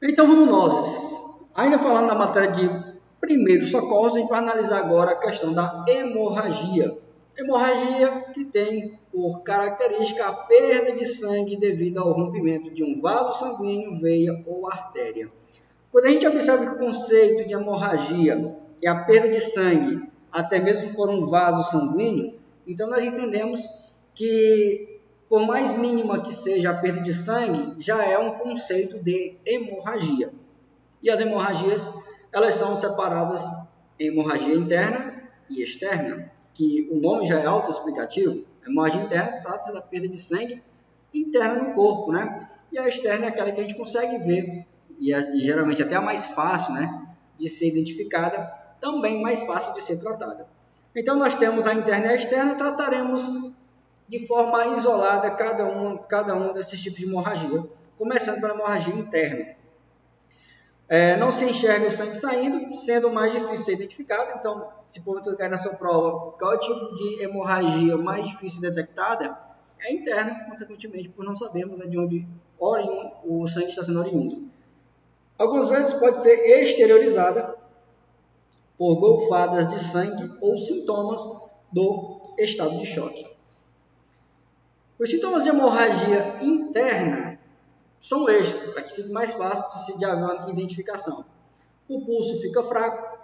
Então vamos nós. Ainda falando na matéria de primeiros socorros, a gente vai analisar agora a questão da hemorragia. Hemorragia que tem por característica a perda de sangue devido ao rompimento de um vaso sanguíneo, veia ou artéria. Quando a gente observa que o conceito de hemorragia é a perda de sangue, até mesmo por um vaso sanguíneo, então nós entendemos que, por mais mínima que seja a perda de sangue, já é um conceito de hemorragia. E as hemorragias, elas são separadas em hemorragia interna e externa, que o nome já é autoexplicativo. A hemorragia interna trata-se da perda de sangue interna no corpo, né? E a externa é aquela que a gente consegue ver, e geralmente até a mais fácil, né, de ser identificada, também mais fácil de ser tratada. Então nós temos a interna e a externa, trataremos de forma isolada cada um desses tipos de hemorragia, começando pela hemorragia interna. Não se enxerga o sangue saindo, sendo mais difícil de ser identificado. Então, se porventura cair na sua prova, qual é o tipo de hemorragia mais difícil detectada? É interna, consequentemente, por não sabermos de onde o sangue está sendo oriundo. Algumas vezes pode ser exteriorizada por golfadas de sangue ou sintomas do estado de choque. Os sintomas de hemorragia interna são estes, para que fique mais fácil de haver uma identificação. O pulso fica fraco,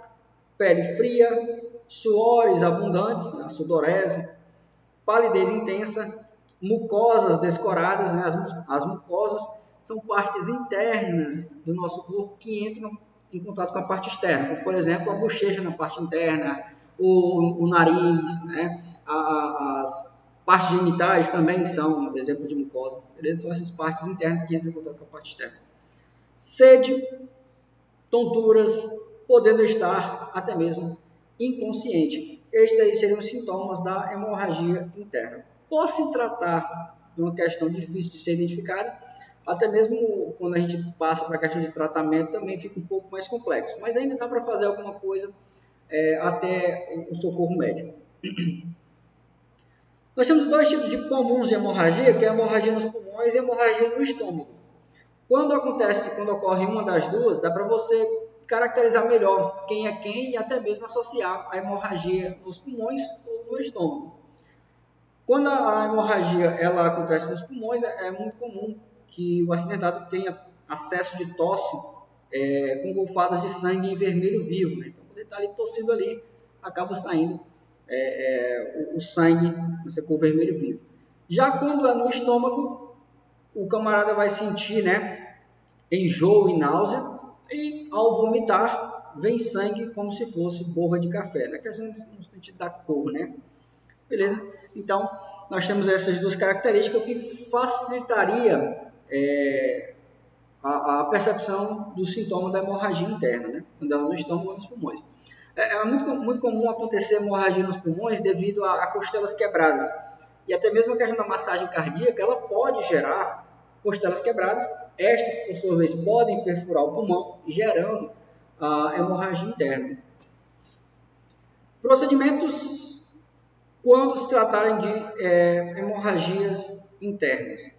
pele fria, suores abundantes, né, sudorese, palidez intensa, mucosas descoradas, né, as mucosas são partes internas do nosso corpo que entram em contato com a parte externa, como, por exemplo, a bochecha na parte interna, o nariz, né, as partes genitais também são exemplo de mucosa, beleza? São essas partes internas que entram em contato com a parte externa. Sede, tonturas, podendo estar até mesmo inconsciente. Estes aí seriam os sintomas da hemorragia interna. Por se tratar de uma questão difícil de ser identificada, até mesmo quando a gente passa para a questão de tratamento também fica um pouco mais complexo, mas ainda dá para fazer alguma coisa até o socorro médico. Nós temos dois tipos de comuns de hemorragia, que é a hemorragia nos pulmões e a hemorragia no estômago. Quando ocorre uma das duas, dá para você caracterizar melhor quem é quem e até mesmo associar a hemorragia nos pulmões ou no estômago. Quando a hemorragia ela acontece nos pulmões, é muito comum que o acidentado tenha acesso de tosse com golfadas de sangue em vermelho vivo. Né? Então, quando ele está ali tossindo ali, acaba saindo o sangue nessa cor vermelho vivo. Já quando é no estômago, o camarada vai sentir, né, enjoo e náusea, e ao vomitar, vem sangue como se fosse borra de café, né? Questão no sentido da cor, né? Beleza? Então, nós temos essas duas características que facilitaria a percepção do sintoma da hemorragia interna, né? Quando ela no estômago ou nos pulmões. É muito comum acontecer hemorragia nos pulmões devido a costelas quebradas. E até mesmo a questão da massagem cardíaca, ela pode gerar costelas quebradas. Estas, por sua vez, podem perfurar o pulmão, gerando a hemorragia interna. Procedimentos quando se tratarem de hemorragias internas.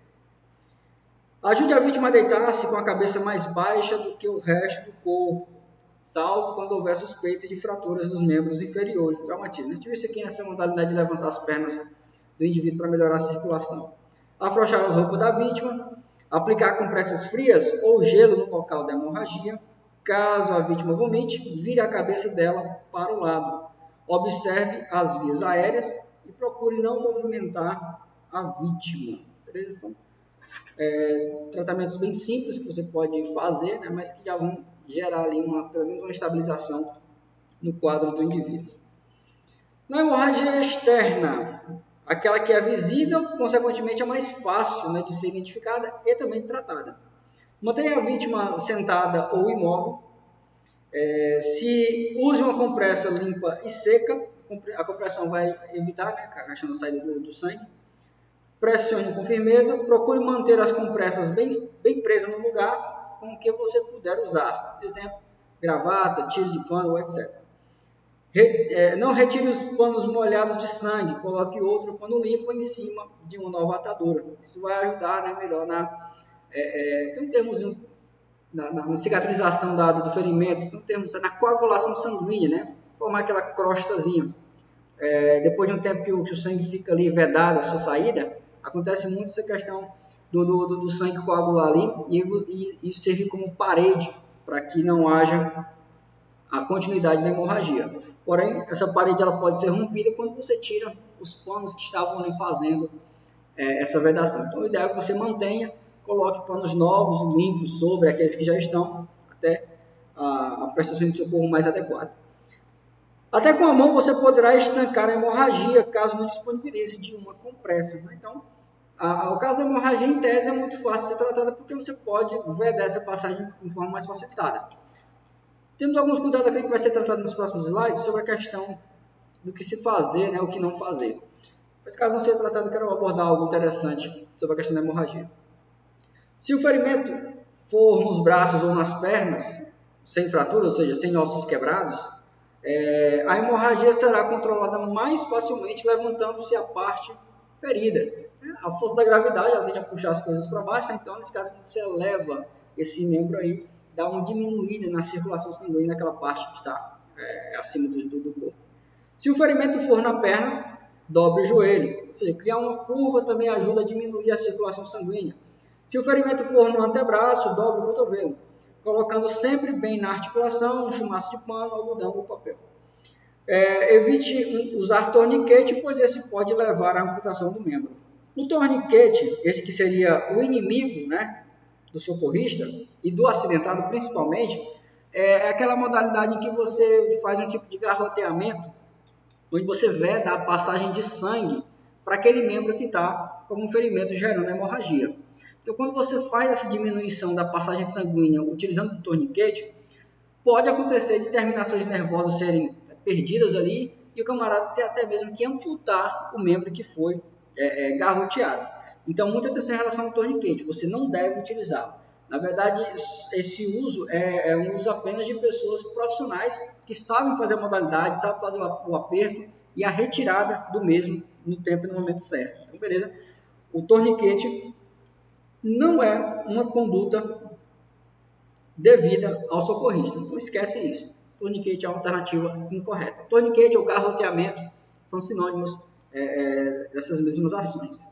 Ajude a vítima a deitar-se com a cabeça mais baixa do que o resto do corpo, salvo quando houver suspeita de fraturas dos membros inferiores, traumatismo. A gente viu isso aqui nessa modalidade de levantar as pernas do indivíduo para melhorar a circulação. Afrouxar as roupas da vítima, aplicar compressas frias ou gelo no local da hemorragia. Caso a vítima vomite, vire a cabeça dela para o lado. Observe as vias aéreas e procure não movimentar a vítima. Beleza? São tratamentos bem simples que você pode fazer, né, mas que já vão gerar ali pelo menos uma estabilização no quadro do indivíduo. Na hemorragia externa, aquela que é visível, consequentemente é mais fácil, né, de ser identificada e também tratada. Mantenha a vítima sentada ou imóvel. Se use uma compressa limpa e seca, a compressão vai evitar, né, a questão da saída do sangue. Pressione com firmeza, procure manter as compressas bem presas no lugar com o que você puder usar. Por exemplo, gravata, tiro de pano, etc. Não retire os panos molhados de sangue, coloque outro pano limpo em cima de uma nova atadura. Isso vai ajudar, né, melhor tem um termozinho na cicatrização do ferimento, então temos na coagulação sanguínea, né? Formar aquela crostazinha. Depois de um tempo que o sangue fica ali vedado, a sua saída, acontece muito essa questão do sangue coagular ali e isso serve como parede para que não haja a continuidade da hemorragia. Porém, essa parede ela pode ser rompida quando você tira os panos que estavam ali fazendo essa vedação. Então, o ideal é que você mantenha, coloque panos novos, limpos sobre aqueles que já estão, até a prestação de socorro mais adequada. Até com a mão você poderá estancar a hemorragia, caso não disponibilize de uma compressa. Né? Então, o caso da hemorragia, em tese, é muito fácil de ser tratada, porque você pode vedar essa passagem de forma mais facilitada. Temos alguns cuidados aqui que vai ser tratado nos próximos slides sobre a questão do que se fazer, né, o que não fazer. Mas caso não seja tratado, eu quero abordar algo interessante sobre a questão da hemorragia. Se o ferimento for nos braços ou nas pernas, sem fratura, ou seja, sem ossos quebrados, a hemorragia será controlada mais facilmente levantando-se a parte ferida. A força da gravidade ela tende a puxar as coisas para baixo, então nesse caso quando você eleva esse membro aí, dá uma diminuída na circulação sanguínea naquela parte que está acima do corpo. Se o ferimento for na perna, dobre o joelho. Ou seja, criar uma curva também ajuda a diminuir a circulação sanguínea. Se o ferimento for no antebraço, dobre o cotovelo, colocando sempre bem na articulação um chumaço de pano, algodão ou papel. Evite usar torniquete, pois esse pode levar à amputação do membro. O torniquete, esse que seria o inimigo, né, do socorrista e do acidentado principalmente, é aquela modalidade em que você faz um tipo de garroteamento, onde você veda a passagem de sangue para aquele membro que está com um ferimento gerando hemorragia. Então, quando você faz essa diminuição da passagem sanguínea utilizando o torniquete, pode acontecer de terminações nervosas serem perdidas ali e o camarada ter até mesmo que amputar o membro que foi garroteado. Então, muita atenção em relação ao torniquete, você não deve utilizá-lo. Na verdade, esse uso é um uso apenas de pessoas profissionais que sabem fazer a modalidade, sabem fazer o aperto e a retirada do mesmo no tempo e no momento certo. Então, beleza? O torniquete não é uma conduta devida ao socorrista. Então, esquece isso. Torniquete é uma alternativa incorreta. Torniquete ou garroteamento são sinônimos dessas mesmas ações.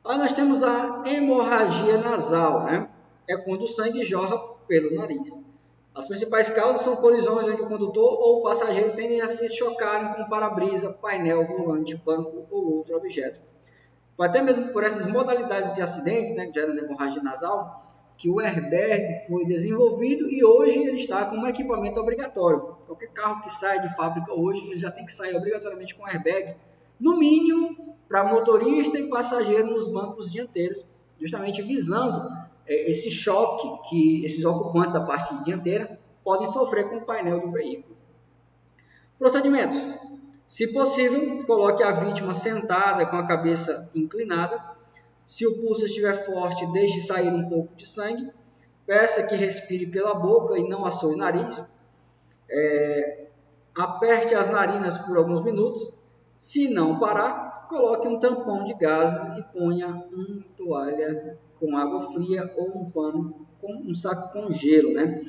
Aí nós temos a hemorragia nasal, né? É quando o sangue jorra pelo nariz. As principais causas são colisões onde o condutor ou o passageiro tendem a se chocarem com para-brisa, painel, volante, banco ou outro objeto. Foi até mesmo por essas modalidades de acidentes, né, que geram hemorragia nasal, que o airbag foi desenvolvido e hoje ele está como equipamento obrigatório. Qualquer carro que sai de fábrica hoje, ele já tem que sair obrigatoriamente com airbag, no mínimo para motorista e passageiro nos bancos dianteiros, justamente visando esse choque que esses ocupantes da parte dianteira podem sofrer com o painel do veículo. Procedimentos. Se possível, coloque a vítima sentada com a cabeça inclinada. Se o pulso estiver forte, deixe sair um pouco de sangue. Peça que respire pela boca e não assoe o nariz. Aperte as narinas por alguns minutos. Se não parar, coloque um tampão de gases e ponha uma toalha com água fria ou um pano com um saco com gelo, né?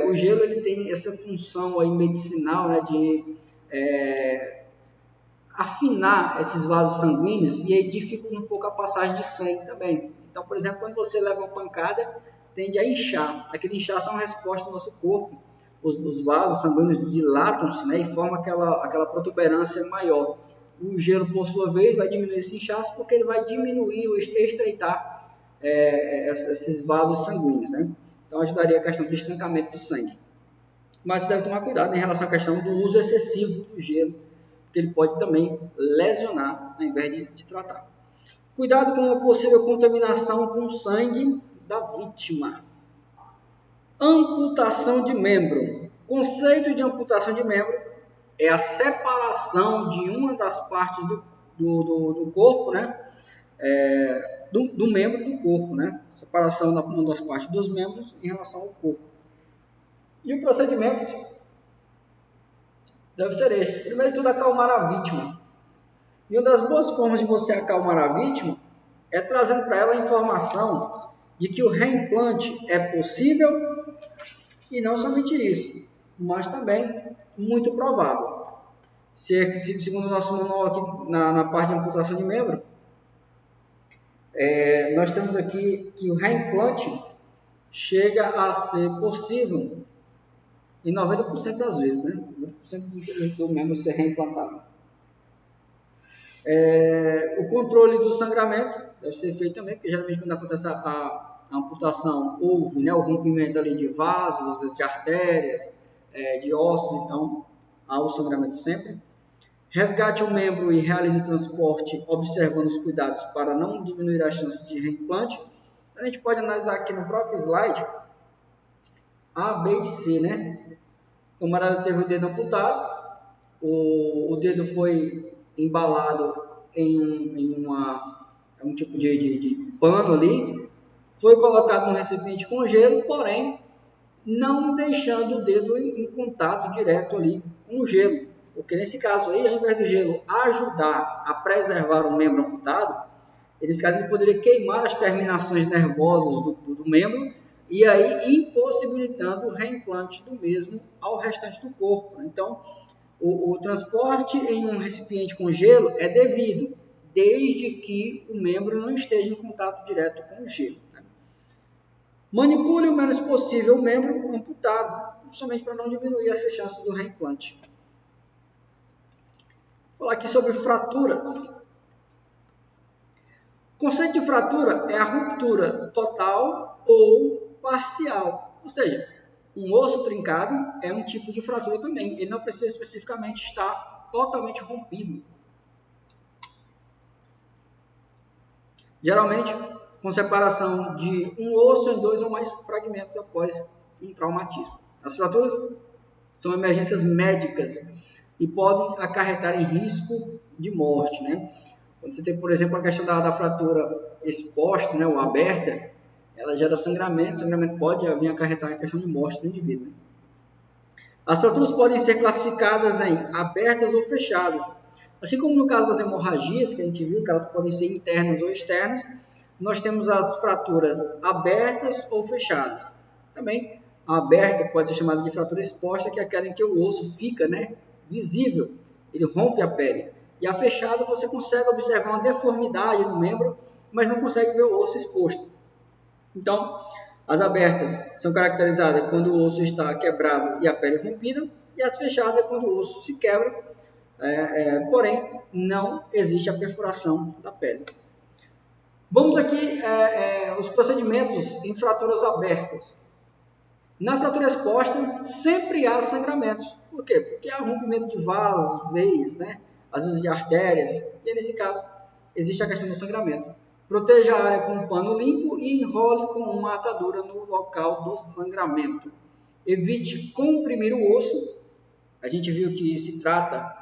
O gelo ele tem essa função aí medicinal, né, de afinar esses vasos sanguíneos e aí dificulta um pouco a passagem de sangue também. Então, por exemplo, quando você leva uma pancada, tende a inchar. Aquele inchaço é uma resposta do nosso corpo. Os vasos sanguíneos dilatam-se, né, e formam aquela protuberância maior. O gelo, por sua vez, vai diminuir esse inchaço porque ele vai diminuir ou estreitar esses vasos sanguíneos, né? Então, ajudaria a questão de estancamento de sangue. Mas você deve tomar cuidado em relação à questão do uso excessivo do gelo, porque ele pode também lesionar ao invés de tratar. Cuidado com uma possível contaminação com sangue da vítima. Amputação de membro. O conceito de amputação de membro é a separação de uma das partes do corpo, né? Do membro do corpo, né? Separação de uma das partes dos membros em relação ao corpo. E o procedimento deve ser esse. Primeiro de tudo, acalmar a vítima. E uma das boas formas de você acalmar a vítima é trazendo para ela a informação de que o reimplante é possível e não somente isso, mas também muito provável. Segundo o nosso manual aqui na parte de amputação de membro, nós temos aqui que o reimplante chega a ser possível em 90% das vezes, né? 90% do membro ser reimplantado. O controle do sangramento deve ser feito também, porque geralmente quando acontece a amputação, houve, né, o rompimento ali de vasos, às vezes de artérias, de ossos, então há o sangramento sempre. Resgate o membro e realize o transporte observando os cuidados para não diminuir a chance de reimplante. A gente pode analisar aqui no próprio slide A, B e C, né? O camarada teve o dedo amputado, o dedo foi embalado em um tipo de pano ali, foi colocado no recipiente com gelo, porém não deixando o dedo em contato direto ali com o gelo. Porque nesse caso aí, ao invés do gelo ajudar a preservar o membro amputado, nesse caso ele poderia queimar as terminações nervosas do membro e aí impossibilitando o reimplante do mesmo ao restante do corpo. Então, o transporte em um recipiente com gelo é devido, desde que o membro não esteja em contato direto com o gelo. Manipule o menos possível o membro amputado, justamente para não diminuir essa chance do reimplante. Vou falar aqui sobre fraturas. O conceito de fratura é a ruptura total ou parcial, ou seja, um osso trincado é um tipo de fratura também, ele não precisa especificamente estar totalmente rompido. Geralmente, com separação de um osso em 2 ou mais fragmentos após um traumatismo. As fraturas são emergências médicas e podem acarretar em risco de morte, né? Quando você tem, por exemplo, a questão da fratura exposta, né, ou aberta, ela gera sangramento, o sangramento pode vir acarretar a questão de morte do indivíduo. As fraturas podem ser classificadas em abertas ou fechadas. Assim como no caso das hemorragias, que a gente viu que elas podem ser internas ou externas, nós temos as fraturas abertas ou fechadas. Também a aberta pode ser chamada de fratura exposta, que é aquela em que o osso fica, né, visível, ele rompe a pele. E a fechada você consegue observar uma deformidade no membro, mas não consegue ver o osso exposto. Então, as abertas são caracterizadas quando o osso está quebrado e a pele rompida, e as fechadas é quando o osso se quebra, porém não existe a perfuração da pele. Vamos aqui os procedimentos em fraturas abertas. Na fratura exposta, sempre há sangramentos. Por quê? Porque há rompimento de vasos, veias, né? Às vezes de artérias, e nesse caso existe a questão do sangramento. Proteja a área com um pano limpo e enrole com uma atadura no local do sangramento. Evite comprimir o osso. A gente viu que se trata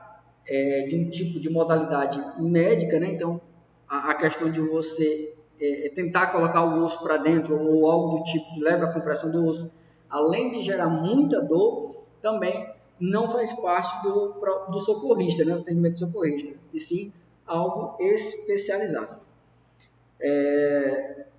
de um tipo de modalidade médica, né? Então, a questão de você tentar colocar o osso para dentro ou algo do tipo que leve à compressão do osso, além de gerar muita dor, também não faz parte do socorrista, né? Do atendimento socorrista, e sim algo especializado.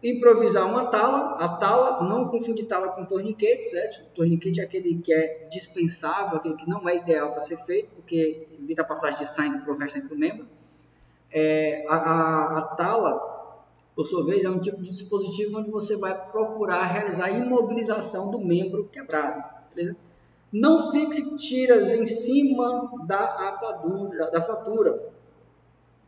Improvisar uma tala. A tala, não confundir tala com torniquete, certo? O torniquete é aquele que é dispensável, aquele que não é ideal para ser feito, porque evita a passagem de sangue para o restante do membro. A tala, por sua vez, é um tipo de dispositivo onde você vai procurar realizar a imobilização do membro quebrado. Beleza? Não fixe tiras em cima da atadura, da fratura.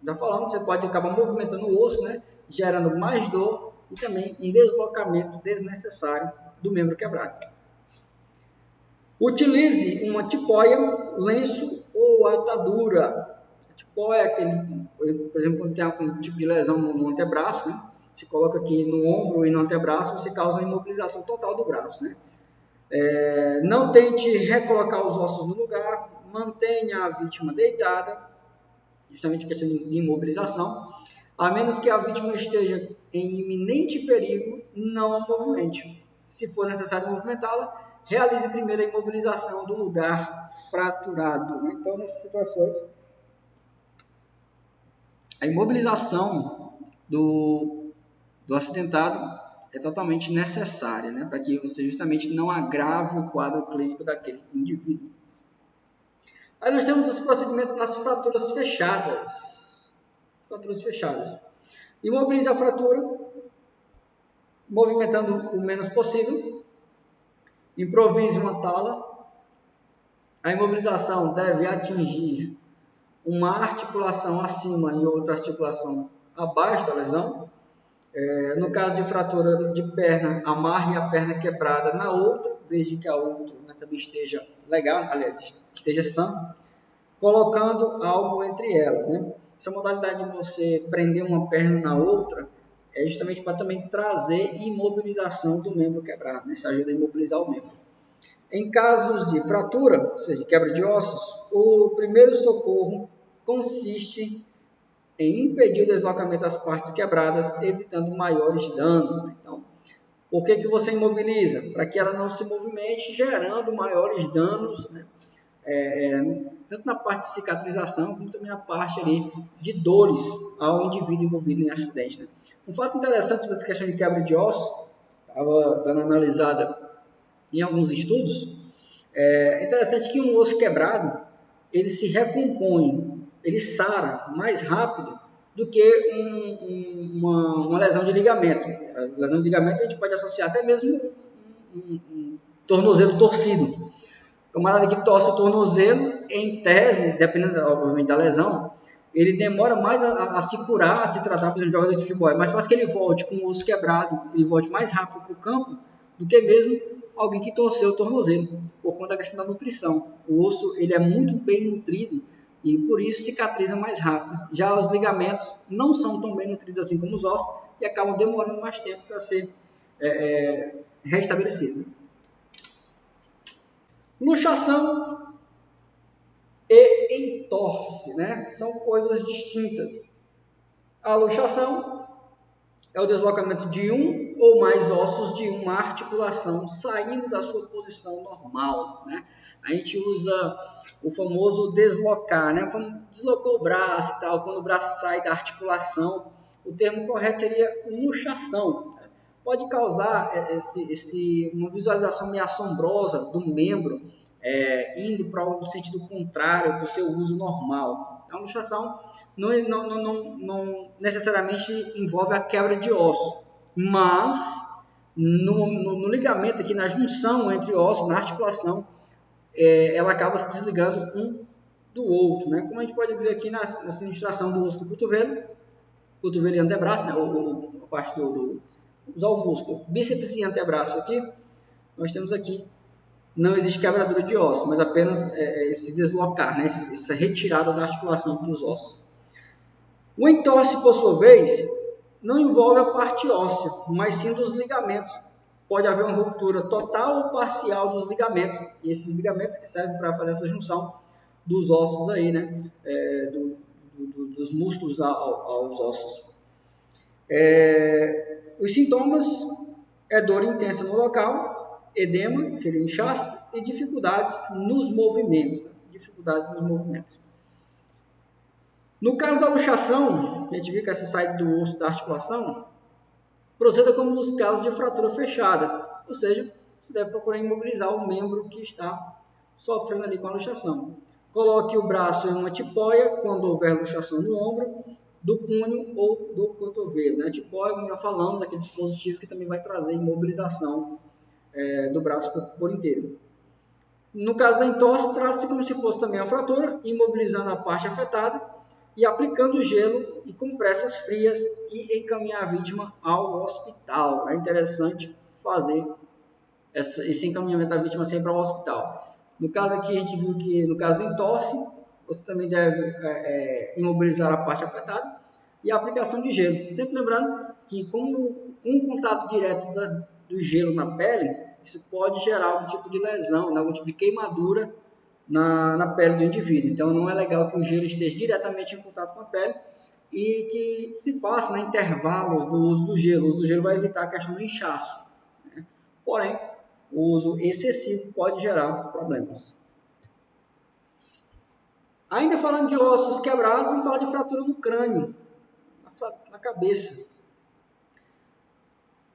Já falamos, você pode acabar movimentando o osso, né? Gerando mais dor e também um deslocamento desnecessário do membro quebrado. Utilize uma tipóia, lenço ou atadura. A tipóia é aquele, por exemplo, quando tem algum tipo de lesão no antebraço, né? Se coloca aqui no ombro e no antebraço, você causa a imobilização total do braço, né? Não tente recolocar os ossos no lugar, mantenha a vítima deitada, justamente questão de imobilização, a menos que a vítima esteja em iminente perigo, não a movimente. Se for necessário movimentá-la, realize primeiro a imobilização do lugar fraturado. Então, nessas situações, a imobilização do acidentado é totalmente necessária, né, para que você justamente não agrave o quadro clínico daquele indivíduo. Aí nós temos os procedimentos nas fraturas fechadas. Fraturas fechadas. Imobiliza a fratura, movimentando o menos possível. Improvise uma tala. A imobilização deve atingir uma articulação acima e outra articulação abaixo da lesão. No caso de fratura de perna, amarre a perna quebrada na outra, desde que a outra, né, também esteja legal, aliás, esteja sã, colocando algo entre elas, né? Essa modalidade de você prender uma perna na outra é justamente para também trazer imobilização do membro quebrado, né? Isso ajuda a imobilizar o membro. Em casos de fratura, ou seja, quebra de ossos, o primeiro socorro consiste em impedir o deslocamento das partes quebradas, evitando maiores danos. Então, por que você imobiliza? Para que ela não se movimente, gerando maiores danos, né? Tanto na parte de cicatrização, como também na parte ali de dores ao indivíduo envolvido em acidente. Né? Um fato interessante sobre essa questão de quebra de ossos, estava dando analisada em alguns estudos, é interessante que um osso quebrado, ele se recompõe, ele sara mais rápido do que uma lesão de ligamento. A lesão de ligamento a gente pode associar até mesmo um tornozelo torcido. O camarada que torce o tornozelo, em tese, dependendo obviamente da lesão, ele demora mais a se curar, a se tratar, por exemplo, de jogador de futebol. É mais fácil que ele volte com o osso quebrado e volte mais rápido para o campo do que mesmo alguém que torceu o tornozelo, por conta da questão da nutrição. O osso ele é muito bem nutrido e por isso cicatriza mais rápido. Já os ligamentos não são tão bem nutridos assim como os ossos e acabam demorando mais tempo para ser restabelecido. Luxação e entorse, né? São coisas distintas. A luxação é o deslocamento de um ou mais ossos de uma articulação saindo da sua posição normal, né? A gente usa o famoso deslocar, né? Deslocou o braço e tal, quando o braço sai da articulação, o termo correto seria luxação. Pode causar uma visualização meio assombrosa do membro indo para o sentido contrário do seu uso normal. A luxação não necessariamente envolve a quebra de osso, mas no ligamento aqui, na junção entre ossos, na articulação, ela acaba se desligando um do outro, né? Como a gente pode ver aqui nessa ilustração do osso do cotovelo e antebraço, né? A parte usar o músculo, bíceps e antebraço aqui, nós temos aqui, não existe quebradura de ossos, mas apenas esse deslocar, né? Essa retirada da articulação dos ossos. O entorse, por sua vez, não envolve a parte óssea, mas sim dos ligamentos. Pode haver uma ruptura total ou parcial dos ligamentos, e esses ligamentos que servem para fazer essa junção dos ossos aí, né? Dos músculos aos ossos. Os sintomas é dor intensa no local, edema, que seria inchaço, e dificuldades nos movimentos. No caso da luxação, a gente viu que essa saída do osso da articulação, proceda como nos casos de fratura fechada, ou seja, você deve procurar imobilizar o membro que está sofrendo ali com a luxação. Coloque o braço em uma tipóia quando houver luxação no ombro, do punho ou do cotovelo. Né? A tipóia, como já falamos, é aquele dispositivo que também vai trazer imobilização do braço por inteiro. No caso da entorse, trata-se como se fosse também a fratura, imobilizando a parte afetada e aplicando gelo e compressas frias e encaminhar a vítima ao hospital. É interessante fazer esse encaminhamento da vítima sempre ao hospital. No caso aqui, a gente viu que no caso do entorse, você também deve imobilizar a parte afetada e a aplicação de gelo. Sempre lembrando que com o contato direto do gelo na pele, isso pode gerar algum tipo de lesão, algum tipo de queimadura na pele do indivíduo. Então, não é legal que o gelo esteja diretamente em contato com a pele e que se faça intervalos do uso do gelo. O uso do gelo vai evitar a questão do inchaço. Né? Porém, o uso excessivo pode gerar problemas. Ainda falando de ossos quebrados, vamos falar de fratura no crânio, na cabeça.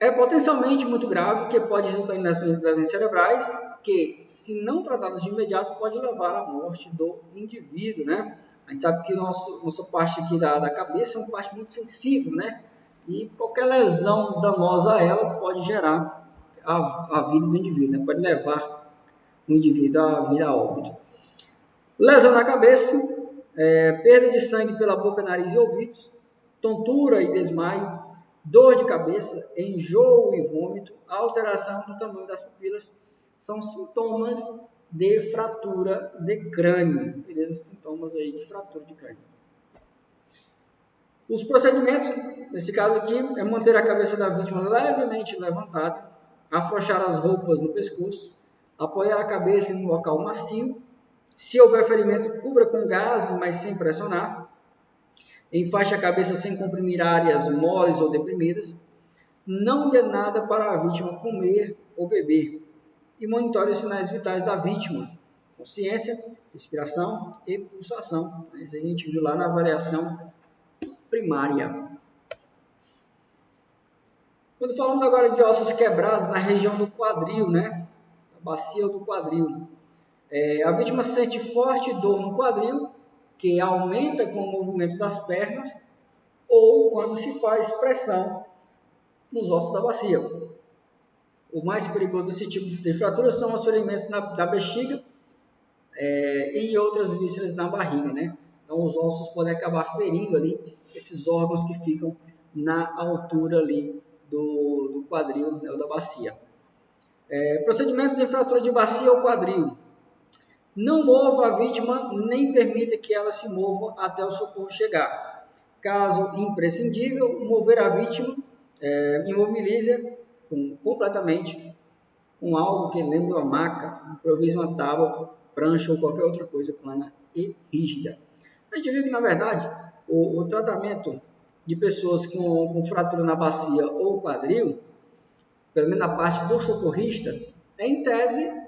É potencialmente muito grave, que pode resultar em lesões cerebrais, que, se não tratadas de imediato, pode levar à morte do indivíduo, né? A gente sabe que nossa parte aqui da cabeça é uma parte muito sensível, né? E qualquer lesão danosa a ela pode gerar a vida do indivíduo, né? Pode levar o indivíduo a vir a óbito. Lesão na cabeça, perda de sangue pela boca, nariz e ouvidos, tontura e desmaio, dor de cabeça, enjoo e vômito, alteração do tamanho das pupilas, são sintomas de fratura de crânio. Beleza? Sintomas aí de fratura de crânio. Os procedimentos, nesse caso aqui, é manter a cabeça da vítima levemente levantada, afrouxar as roupas no pescoço, apoiar a cabeça em um local macio. Se houver ferimento, cubra com gás, mas sem pressionar. Enfaixe a cabeça sem comprimir áreas moles ou deprimidas. Não dê nada para a vítima comer ou beber. E monitore os sinais vitais da vítima. Consciência, respiração e pulsação. Isso a gente viu lá na avaliação primária. Quando falamos agora de ossos quebrados na região do quadril, né? Da bacia do quadril. A vítima sente forte dor no quadril, que aumenta com o movimento das pernas, ou quando se faz pressão nos ossos da bacia. O mais perigoso desse tipo de fratura são os ferimentos da bexiga e em outras vísceras na barriga, né? Então os ossos podem acabar ferindo ali esses órgãos que ficam na altura ali do quadril, né, ou da bacia. Procedimentos em fratura de bacia ou quadril. Não mova a vítima, nem permita que ela se mova até o socorro chegar. Caso imprescindível, mover a vítima, imobilize completamente com algo que lembre uma maca, improvise uma tábua, prancha ou qualquer outra coisa plana e rígida. A gente viu que, na verdade, o tratamento de pessoas com fratura na bacia ou quadril, pelo menos na parte do socorrista, é, em tese,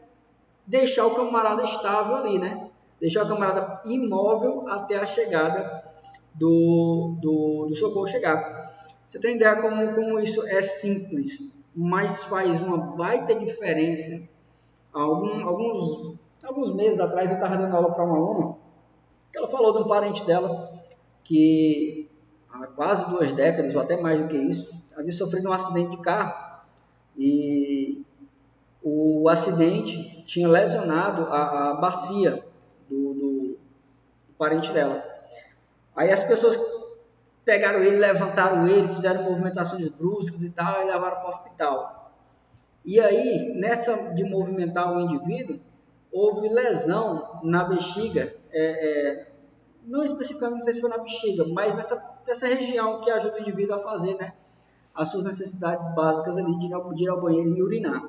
deixar o camarada estável ali, né? Deixar o camarada imóvel até a chegada do socorro chegar. Você tem ideia como isso é simples, mas faz uma baita diferença. Alguns meses atrás eu estava dando aula para uma aluna, que ela falou de um parente dela que há quase 2 décadas, ou até mais do que isso, havia sofrido um acidente de carro e o acidente tinha lesionado a bacia do parente dela. Aí as pessoas pegaram ele, levantaram ele, fizeram movimentações bruscas e tal, e levaram para o hospital. E aí, nessa de movimentar o indivíduo, houve lesão na bexiga, não especificamente, não sei se foi na bexiga, mas nessa região que ajuda o indivíduo a fazer, né, as suas necessidades básicas ali, de ir ao banheiro e urinar.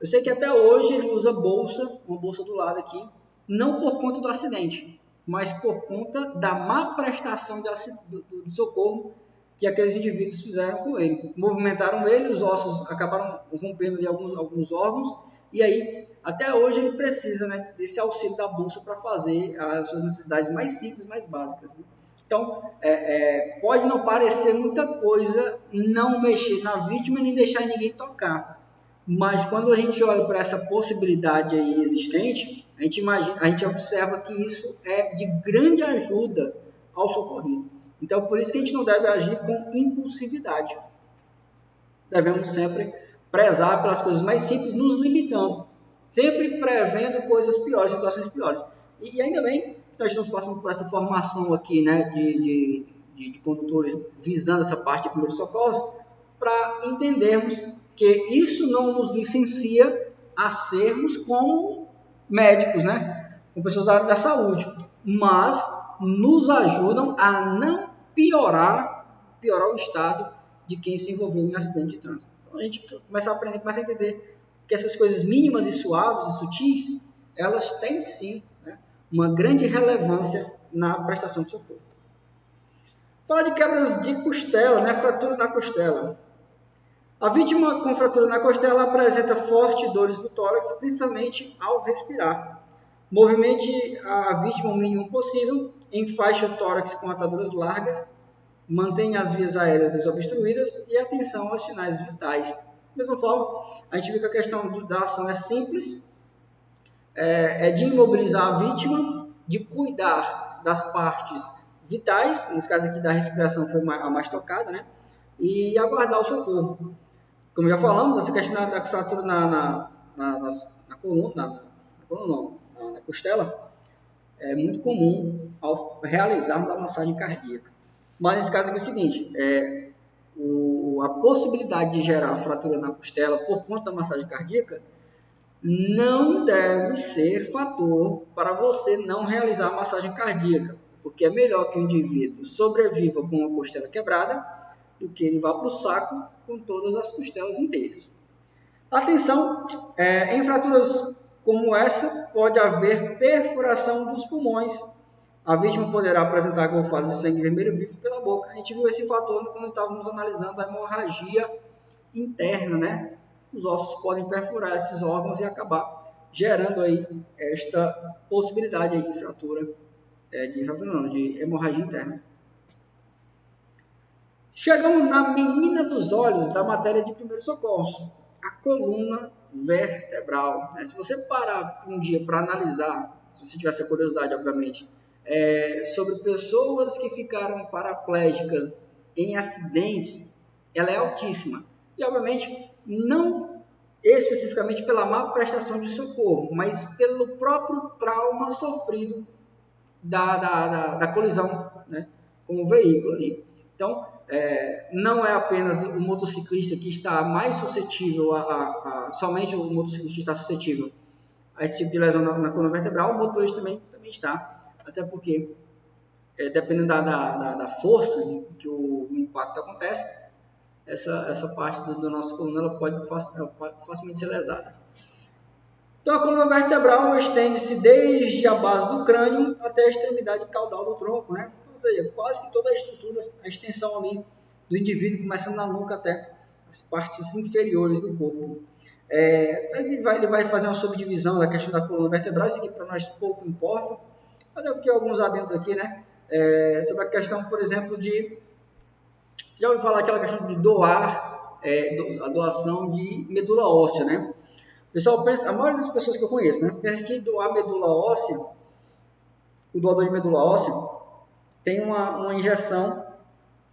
Eu sei que até hoje ele usa bolsa, uma bolsa do lado aqui, não por conta do acidente, mas por conta da má prestação do socorro que aqueles indivíduos fizeram com ele. Movimentaram ele, os ossos acabaram rompendo ali alguns órgãos, e aí, até hoje, ele precisa, né, desse auxílio da bolsa para fazer as suas necessidades mais simples, mais básicas, né? Então, pode não parecer muita coisa não mexer na vítima nem deixar ninguém tocar. Mas quando a gente olha para essa possibilidade aí existente, a gente observa que isso é de grande ajuda ao socorrido. Então, por isso que a gente não deve agir com impulsividade. Devemos sempre prezar pelas coisas mais simples, nos limitando, sempre prevendo coisas piores, situações piores. E ainda bem que nós estamos passando por essa formação aqui, né, de condutores visando essa parte de primeiros socorros, para entendermos que isso não nos licencia a sermos como médicos, né, com pessoas da área da saúde, mas nos ajudam a não piorar o estado de quem se envolveu em acidente de trânsito. Então a gente começa a aprender, começa a entender que essas coisas mínimas e suaves e sutis, elas têm sim, né, uma grande relevância na prestação de socorro. Fala de quebras de costela, né, fratura na costela. A vítima com fratura na costela apresenta fortes dores no tórax, principalmente ao respirar. Movimente a vítima o mínimo possível, enfaixe o tórax com ataduras largas, mantém as vias aéreas desobstruídas e atenção aos sinais vitais. Da mesma forma, a gente vê que a questão da ação é simples, é de imobilizar a vítima, de cuidar das partes vitais, nesse caso aqui da respiração foi a mais tocada, né? E aguardar o socorro. Como já falamos, essa questão da fratura na coluna, na costela, é muito comum ao realizarmos a massagem cardíaca. Mas nesse caso aqui é o seguinte, a possibilidade de gerar fratura na costela por conta da massagem cardíaca não deve ser fator para você não realizar a massagem cardíaca, porque é melhor que o indivíduo sobreviva com a costela quebrada do que ele vá para o saco com todas as costelas inteiras. Atenção, em fraturas como essa, pode haver perfuração dos pulmões. A vítima poderá apresentar golfadas de sangue vermelho vivo pela boca. A gente viu esse fator quando estávamos analisando a hemorragia interna, né? Os ossos podem perfurar esses órgãos e acabar gerando aí esta possibilidade aí de fratura, de hemorragia interna. Chegamos na menina dos olhos da matéria de primeiros socorros, a coluna vertebral. Se você parar um dia para analisar, se você tiver essa curiosidade, obviamente, sobre pessoas que ficaram paraplégicas em acidentes, ela é altíssima. E, obviamente, não especificamente pela má prestação de socorro, mas pelo próprio trauma sofrido da colisão, né, com o veículo ali. Então, não é apenas o motociclista que está mais suscetível somente o motociclista que está suscetível a esse tipo de lesão na coluna vertebral, o motorista também está, até porque, dependendo da força que o impacto acontece, essa parte do nosso coluna ela pode facilmente ser lesada. Então, a coluna vertebral estende-se desde a base do crânio até a extremidade caudal do tronco, né? Ou seja, quase que toda a estrutura, a extensão ali do indivíduo, começando na nuca até as partes inferiores do corpo. Ele vai fazer uma subdivisão da questão da coluna vertebral, isso aqui para nós pouco importa. Fazer aqui alguns adendos aqui, né? Sobre a questão, por exemplo, de... Você já ouviu falar aquela questão de doar, a doação de medula óssea, né? O pessoal pensa, a maioria das pessoas que eu conheço, né, pensa que doar medula óssea, o doador de medula óssea tem uma injeção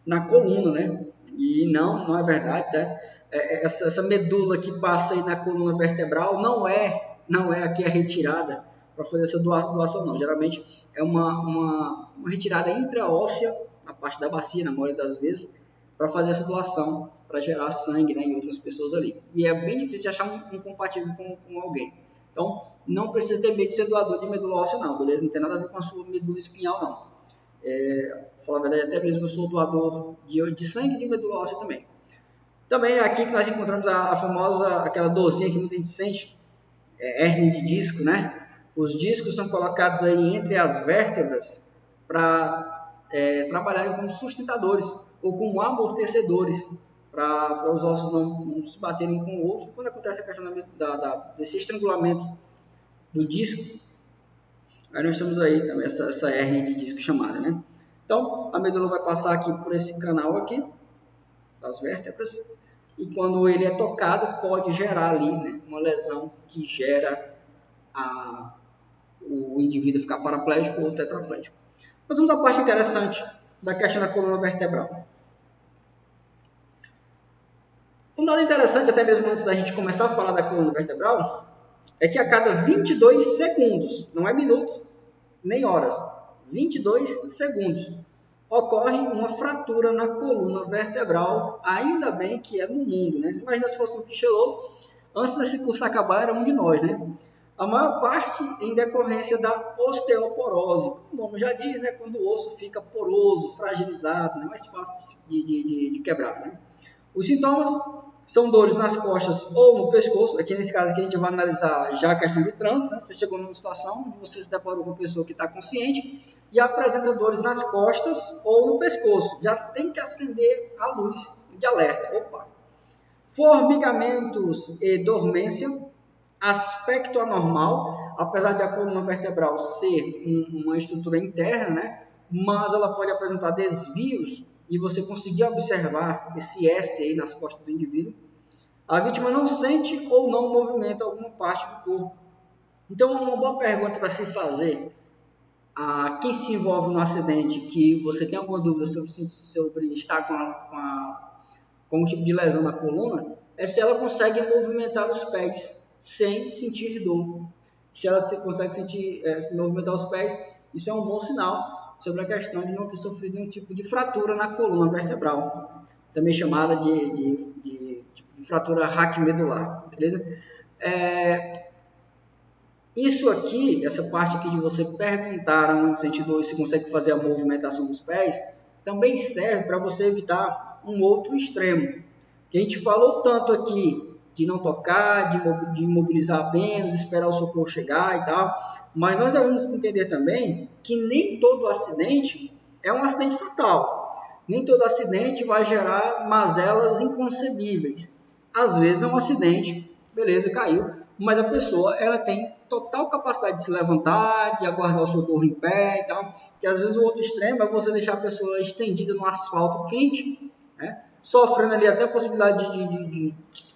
na coluna, né? E não é verdade, certo? Essa medula que passa aí na coluna vertebral não é aqui a retirada para fazer essa doação, não. Geralmente é uma retirada intraóssea, na parte da bacia, na maioria das vezes, para fazer essa doação, para gerar sangue, né, em outras pessoas ali. E é bem difícil de achar um compatível com alguém. Então, não precisa ter medo de ser doador de medula óssea, não, beleza? Não tem nada a ver com a sua medula espinhal, não. Pra falar a verdade, até mesmo eu sou doador de sangue de medula óssea também. Também é aqui que nós encontramos a famosa, aquela dorzinha que muita gente sente, hérnia de disco, né? Os discos são colocados aí entre as vértebras para trabalharem como sustentadores ou como amortecedores para os ossos não se baterem com o outro. Quando acontece a questão desse estrangulamento do disco, aí nós temos aí também essa hérnia de disco chamada, né? Então, a medula vai passar aqui por esse canal aqui, das vértebras, e quando ele é tocado, pode gerar ali, né, uma lesão que gera o indivíduo ficar paraplégico ou tetraplégico. Mas vamos à parte interessante da questão da coluna vertebral. Um dado interessante, até mesmo antes da gente começar a falar da coluna vertebral, é que a cada 22 segundos, não é minutos, nem horas, 22 segundos, ocorre uma fratura na coluna vertebral, ainda bem que é no mundo, né? Imagina se fosse no Kichelou, antes desse curso acabar era um de nós, né? A maior parte em decorrência da osteoporose, o nome já diz, né? Quando o osso fica poroso, fragilizado, né? Mais fácil de quebrar, né? Os sintomas são dores nas costas ou no pescoço. Aqui nesse caso aqui a gente vai analisar já a questão de trânsito, né? Você chegou numa situação onde você se deparou com uma pessoa que está consciente e apresenta dores nas costas ou no pescoço. Já tem que acender a luz de alerta. Opa! Formigamentos e dormência, aspecto anormal, apesar de a coluna vertebral ser uma estrutura interna, né? Mas ela pode apresentar desvios e você conseguir observar esse S aí nas costas do indivíduo, a vítima não sente ou não movimenta alguma parte do corpo. Então, uma boa pergunta para se fazer a quem se envolve no acidente, que você tem alguma dúvida sobre estar com um tipo de lesão na coluna, é se ela consegue movimentar os pés sem sentir dor. Se ela consegue movimentar os pés, isso é um bom sinal sobre a questão de não ter sofrido nenhum tipo de fratura na coluna vertebral, também chamada de fratura raquimedular, beleza? Isso aqui, essa parte aqui de você perguntar onde sente dor e se consegue fazer a movimentação dos pés, também serve para você evitar um outro extremo. Que a gente falou tanto aqui de não tocar, de imobilizar apenas, esperar o socorro chegar e tal, mas nós devemos entender também que nem todo acidente é um acidente fatal. Nem todo acidente vai gerar mazelas inconcebíveis. Às vezes é um acidente, beleza, caiu, mas a pessoa ela tem total capacidade de se levantar, de aguardar o socorro em pé e tal, que às vezes o outro extremo é você deixar a pessoa estendida no asfalto quente, né, sofrendo ali até a possibilidade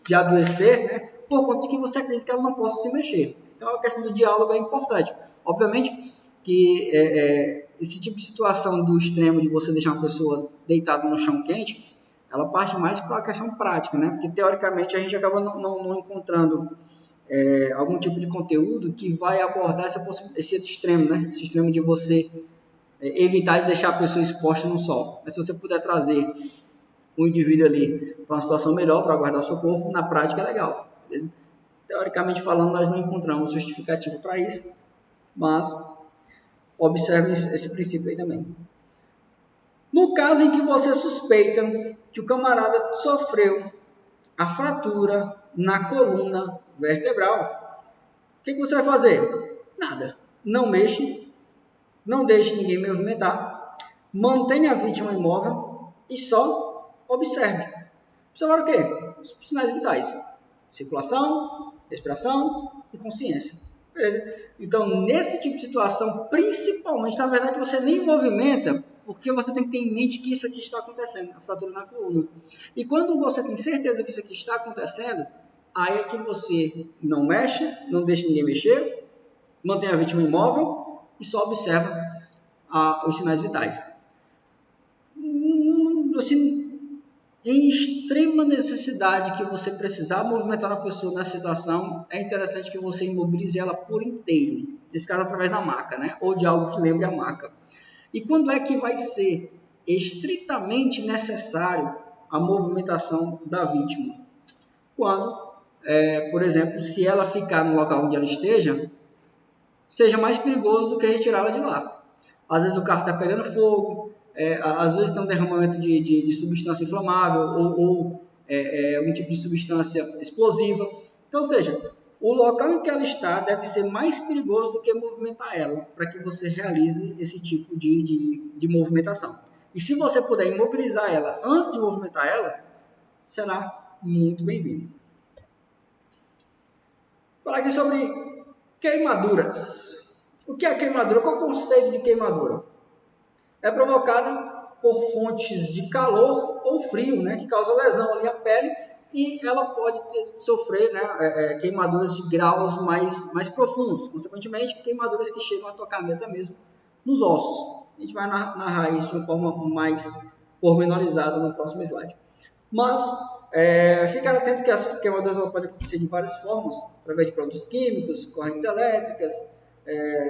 de adoecer, né, por conta de que você acredita que ela não possa se mexer. Então a questão do diálogo é importante. Obviamente que esse tipo de situação do extremo de você deixar uma pessoa deitada no chão quente, ela parte mais para a questão prática, né? Porque teoricamente a gente acaba não encontrando algum tipo de conteúdo que vai abordar esse extremo, né? Esse extremo de você evitar de deixar a pessoa exposta no sol. Mas se você puder trazer o indivíduo ali para uma situação melhor, para aguardar o socorro, na prática é legal, beleza? Teoricamente falando, nós não encontramos justificativo para isso, mas observe esse princípio aí também. No caso em que você suspeita que o camarada sofreu a fratura na coluna vertebral, o que você vai fazer? Nada. Não mexe, não deixe ninguém movimentar, mantenha a vítima imóvel e só observe. Observar o quê? Os sinais vitais. Circulação, respiração e consciência. Beleza? Então, nesse tipo de situação, principalmente, na verdade, você nem movimenta, porque você tem que ter em mente que isso aqui está acontecendo, a fratura na coluna. E quando você tem certeza que isso aqui está acontecendo, aí é que você não mexe, não deixa ninguém mexer, mantém a vítima imóvel e só observa os sinais vitais. Assim, em extrema necessidade que você precisar movimentar uma pessoa nessa situação, é interessante que você imobilize ela por inteiro. Nesse caso, através da maca, né? Ou de algo que lembre a maca. E quando é que vai ser estritamente necessário a movimentação da vítima? Quando, por exemplo, se ela ficar no local onde ela esteja, seja mais perigoso do que retirá-la de lá. Às vezes o carro está pegando fogo, às vezes tem um derramamento de substância inflamável ou um tipo de substância explosiva. Então, ou seja, o local em que ela está deve ser mais perigoso do que movimentar ela, para que você realize esse tipo de movimentação. E se você puder imobilizar ela antes de movimentar ela, será muito bem-vindo. Vou falar aqui sobre queimaduras. O que é queimadura? Qual é o conceito de queimadura? É provocada por fontes de calor ou frio, né, que causam lesão ali à pele, e ela pode sofrer, né, queimaduras de graus mais profundos, consequentemente queimaduras que chegam a tocar até mesmo nos ossos. A gente vai narrar isso de uma forma mais pormenorizada no próximo slide. Mas ficar atento que as queimaduras podem acontecer de várias formas, através de produtos químicos, correntes elétricas,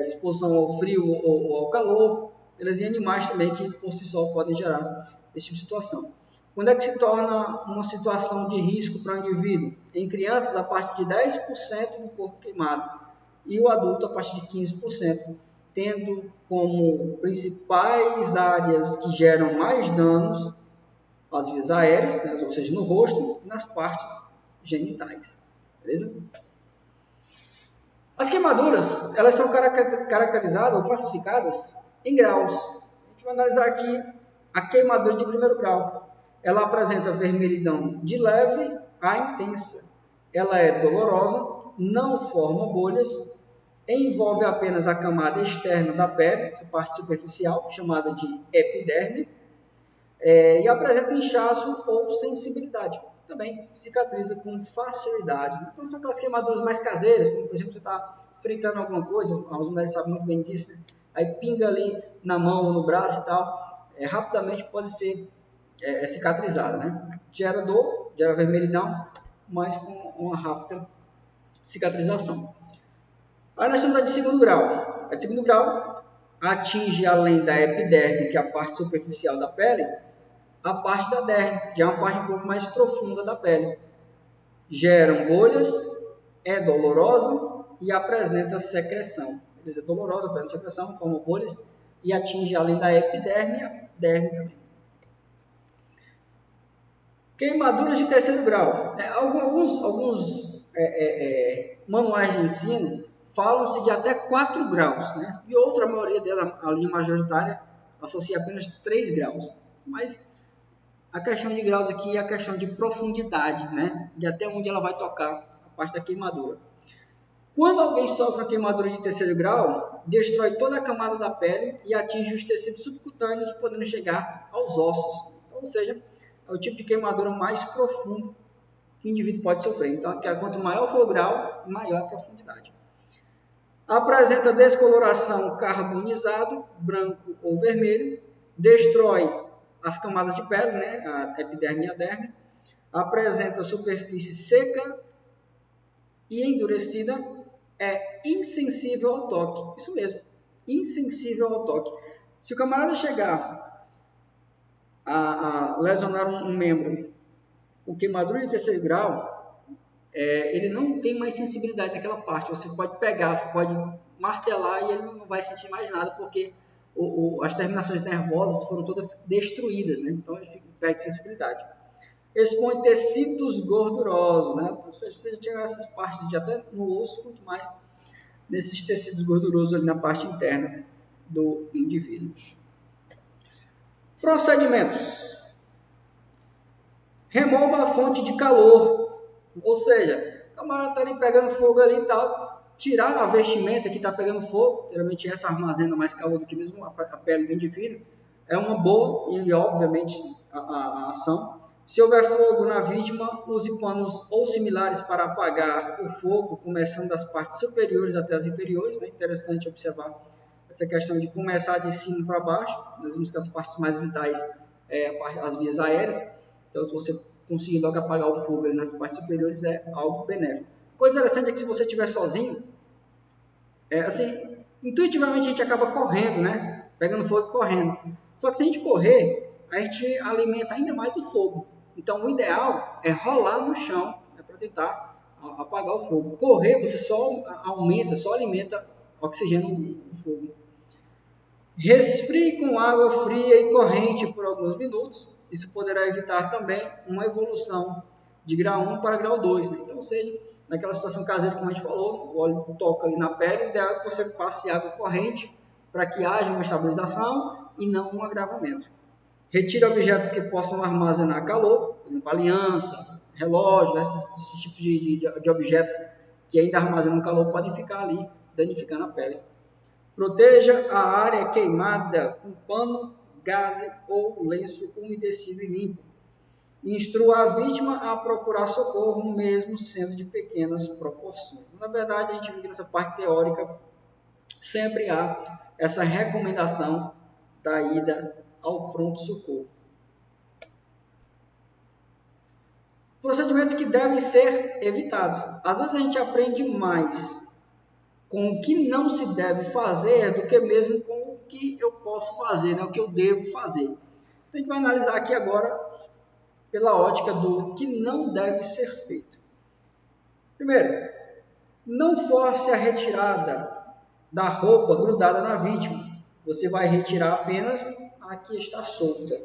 exposição ao frio ou ao calor, e animais também que por si só podem gerar esse tipo de situação. Quando é que se torna uma situação de risco para o indivíduo? Em crianças, a partir de 10% do corpo queimado, e o adulto a partir de 15%, tendo como principais áreas que geram mais danos as vias aéreas, né, ou seja, no rosto e nas partes genitais. Beleza? As queimaduras, elas são caracterizadas ou classificadas em graus. A gente vai analisar aqui a queimadura de primeiro grau. Ela apresenta vermelhidão de leve a intensa. Ela é dolorosa, não forma bolhas, envolve apenas a camada externa da pele, essa parte superficial, chamada de epiderme. e apresenta inchaço ou sensibilidade. Também cicatriza com facilidade. Então, são aquelas queimaduras mais caseiras, como por exemplo, você está fritando alguma coisa, as mulheres sabem muito bem disso, né? Aí pinga ali na mão, no braço e tal, rapidamente pode ser cicatrizada, né? Gera dor, gera vermelhidão, mas com uma rápida cicatrização. Aí nós temos a de segundo grau. A de segundo grau atinge, além da epiderme, que é a parte superficial da pele, a parte da derme, que é uma parte um pouco mais profunda da pele. Geram bolhas, é dolorosa e apresenta secreção. É dolorosa, apresenta secreção, forma bolhas e atinge, além da epiderme, a derme também. Queimaduras de terceiro grau. Alguns manuais de ensino falam-se de até 4 graus, né? E outra, a maioria dela, a linha majoritária, associa apenas 3 graus. Mas a questão de graus aqui é a questão de profundidade, né? De até onde ela vai tocar a parte da queimadura. Quando alguém sofre uma queimadura de terceiro grau, destrói toda a camada da pele e atinge os tecidos subcutâneos, podendo chegar aos ossos. Então, ou seja, é o tipo de queimadura mais profundo que o indivíduo pode sofrer. Então, quanto maior for o grau, maior a profundidade. Apresenta descoloração carbonizado, branco ou vermelho, destrói as camadas de pele, né, a epiderme e a derme, apresenta superfície seca e endurecida, é insensível ao toque. Isso mesmo, insensível ao toque. Se o camarada chegar a lesionar um membro com queimadura de terceiro grau, ele não tem mais sensibilidade naquela parte. Você pode pegar, você pode martelar e ele não vai sentir mais nada, porque as terminações nervosas foram todas destruídas, né? Então ele perde sensibilidade. Expõe tecidos gordurosos, né? Ou seja, você tiver essas partes de até no osso, quanto mais nesses tecidos gordurosos ali na parte interna do indivíduo. Procedimentos. Remova a fonte de calor, ou seja, o camarada está ali pegando fogo ali e tal, tirar a vestimenta que está pegando fogo, geralmente essa armazena mais calor do que mesmo a pele do indivíduo, é uma boa e obviamente a ação. Se houver fogo na vítima, use panos ou similares para apagar o fogo, começando das partes superiores até as inferiores. É interessante observar essa questão de começar de cima para baixo. Nós vimos que as partes mais vitais as vias aéreas. Então, se você conseguir logo apagar o fogo ali nas partes superiores, é algo benéfico. Coisa interessante é que se você estiver sozinho, intuitivamente a gente acaba correndo, né? Pegando fogo e correndo. Só que se a gente correr, a gente alimenta ainda mais o fogo. Então, o ideal é rolar no chão, para tentar apagar o fogo. Correr, você só aumenta, só alimenta oxigênio no fogo. Resfrie com água fria e corrente por alguns minutos. Isso poderá evitar também uma evolução de grau 1 para grau 2. Né? Então, ou seja, naquela situação caseira, como a gente falou, o óleo toca ali na pele, o ideal é que você passe água corrente para que haja uma estabilização e não um agravamento. Retire objetos que possam armazenar calor, por exemplo, aliança, relógio, esse tipo de objetos que ainda armazenam calor podem ficar ali danificando a pele. Proteja a área queimada com pano, gaze ou lenço umedecido e limpo. Instrua a vítima a procurar socorro, mesmo sendo de pequenas proporções. Na verdade, a gente vê que nessa parte teórica sempre há essa recomendação da ida ao pronto-socorro. Procedimentos que devem ser evitados. Às vezes a gente aprende mais com o que não se deve fazer do que mesmo com o que eu posso fazer, né? O que eu devo fazer. Então, a gente vai analisar aqui agora pela ótica do que não deve ser feito. Primeiro, não force a retirada da roupa grudada na vítima. Você vai retirar apenas a que está solta.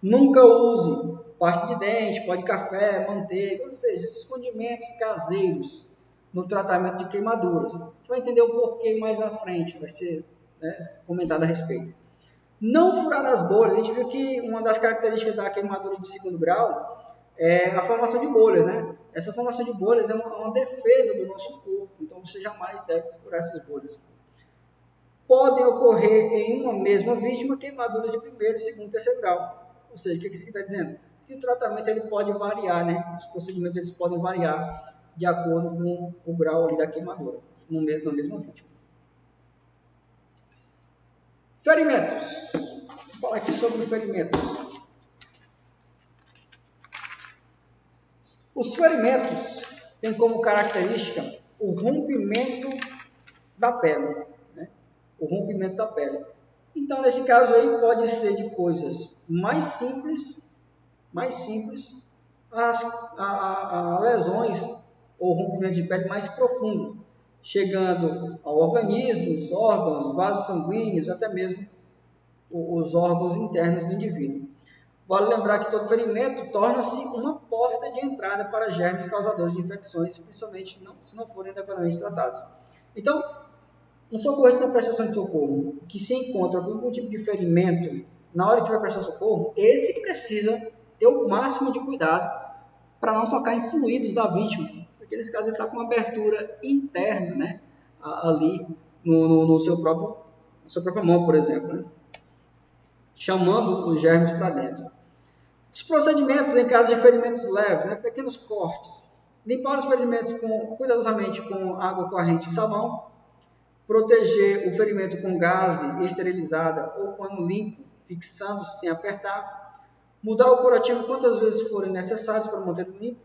Nunca use pasta de dente, pó de café, manteiga, ou seja, esses condimentos caseiros no tratamento de queimaduras. A gente vai entender o porquê mais à frente, vai ser comentado a respeito. Não furar as bolhas. A gente viu que uma das características da queimadura de segundo grau é a formação de bolhas, né? Essa formação de bolhas é uma defesa do nosso corpo, então você jamais deve furar essas bolhas. Podem ocorrer em uma mesma vítima queimaduras de primeiro, segundo e terceiro grau. Ou seja, o que isso está dizendo? Que o tratamento ele pode variar, né? Os procedimentos eles podem variar de acordo com o grau ali da queimadura, na mesma vítima. Ferimentos. Vou falar aqui sobre ferimentos. Os ferimentos têm como característica o rompimento da pele, né? O rompimento da pele. Então, nesse caso aí, pode ser de coisas mais simples a lesões ou rompimentos de pele mais profundas, chegando ao organismo, os órgãos, vasos sanguíneos, até mesmo os órgãos internos do indivíduo. Vale lembrar que todo ferimento torna-se uma porta de entrada para germes causadores de infecções, principalmente se não forem adequadamente tratados. Então, um socorrista na prestação de socorro que se encontra com algum tipo de ferimento, na hora que vai prestar socorro, esse precisa ter o máximo de cuidado para não tocar em fluidos da vítima, porque nesse caso ele está com uma abertura interna, né, ali no seu próprio, na sua própria mão, por exemplo, né, chamando os germes para dentro. Os procedimentos em caso de ferimentos leves, né, pequenos cortes, limpar os ferimentos cuidadosamente com água corrente e sabão, proteger o ferimento com gaze esterilizada ou pano limpo, fixando sem apertar, mudar o curativo quantas vezes forem necessárias para manter limpo,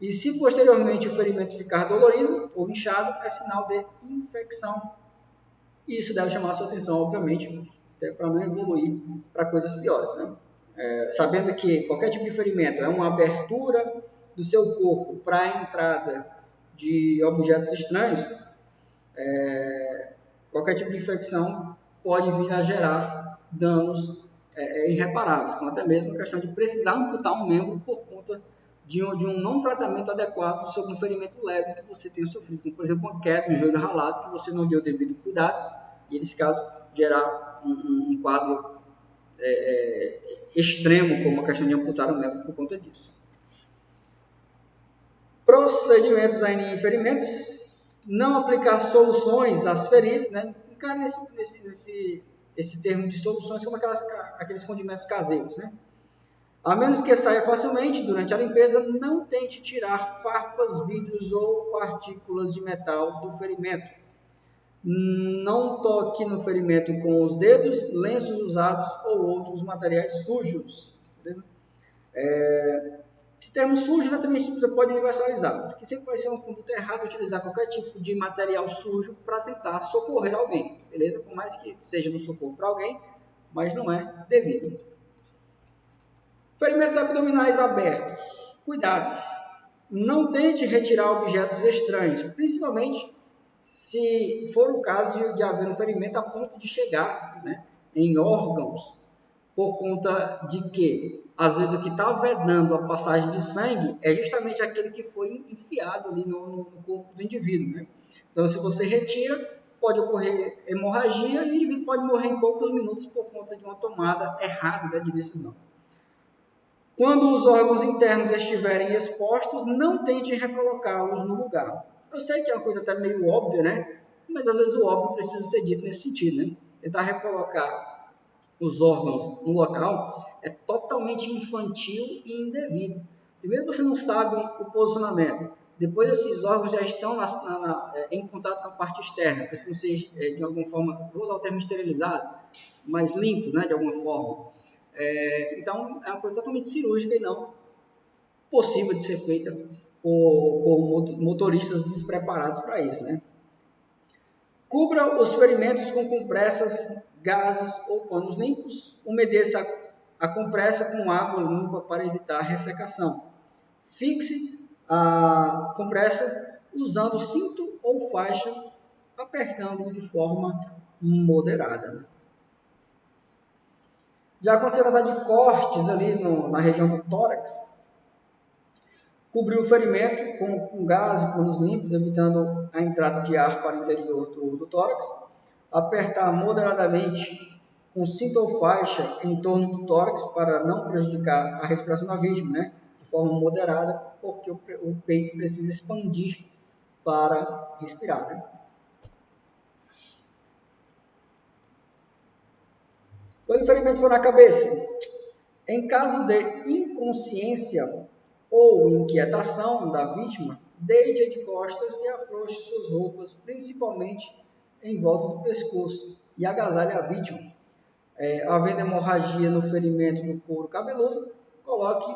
e se posteriormente o ferimento ficar dolorido ou inchado, é sinal de infecção. E isso deve chamar a sua atenção, obviamente, para não evoluir para coisas piores, né? Sabendo que qualquer tipo de ferimento é uma abertura do seu corpo para a entrada de objetos estranhos, qualquer tipo de infecção pode vir a gerar danos irreparáveis, como até mesmo a questão de precisar amputar um membro por conta de um não tratamento adequado sobre um ferimento leve que você tenha sofrido, como por exemplo uma queda, um joelho ralado que você não deu o devido cuidado, e nesse caso gerar um quadro extremo, como a questão de amputar o membro por conta disso. Procedimentos ainda em ferimentos: não aplicar soluções às feridas, né? Ficar esse termo de soluções como aqueles condimentos caseiros, né? A menos que saia facilmente durante a limpeza, não tente tirar farpas, vidros ou partículas de metal do ferimento. Não toque no ferimento com os dedos, lenços usados ou outros materiais sujos. Beleza? Esse termo sujo, né, também você pode universalizar, que sempre vai ser uma conduta errada utilizar qualquer tipo de material sujo para tentar socorrer alguém, beleza? Por mais que seja no socorro para alguém, mas não é devido. Ferimentos abdominais abertos. Cuidados. Não tente retirar objetos estranhos, principalmente se for o caso de haver um ferimento a ponto de chegar, né, em órgãos, por conta de que, às vezes, o que está vedando a passagem de sangue é justamente aquele que foi enfiado ali no corpo do indivíduo, né? Então, se você retira, pode ocorrer hemorragia e o indivíduo pode morrer em poucos minutos por conta de uma tomada errada de decisão. Quando os órgãos internos estiverem expostos, não tente recolocá-los no lugar. Eu sei que é uma coisa até meio óbvia, né? Mas às vezes o óbvio precisa ser dito nesse sentido, né? Tentar recolocar os órgãos no local é totalmente infantil e indevido. Primeiro você não sabe o posicionamento. Depois esses órgãos já estão em contato com a parte externa. Precisam ser, de alguma forma, vou usar o termo esterilizado, mas limpos, né? De alguma forma. Então, é uma coisa totalmente cirúrgica e não possível de ser feita por motoristas despreparados para isso, né? Cubra os ferimentos com compressas, gases ou panos limpos. Umedeça a compressa com água limpa para evitar ressecação. Fixe a compressa usando cinto ou faixa, apertando de forma moderada. Já quando você tratar de cortes ali na região do tórax, cobrir o ferimento com gás e panos limpos, evitando a entrada de ar para o interior do tórax. Apertar moderadamente com cinta ou faixa em torno do tórax para não prejudicar a respiração da vítima, né? De forma moderada, porque o peito precisa expandir para respirar, né? Quando o ferimento for na cabeça, Em caso de inconsciência ou inquietação da vítima, deite de costas e afrouxe suas roupas, principalmente em volta do pescoço, e agasalhe a vítima. Havendo hemorragia no ferimento do couro cabeludo, coloque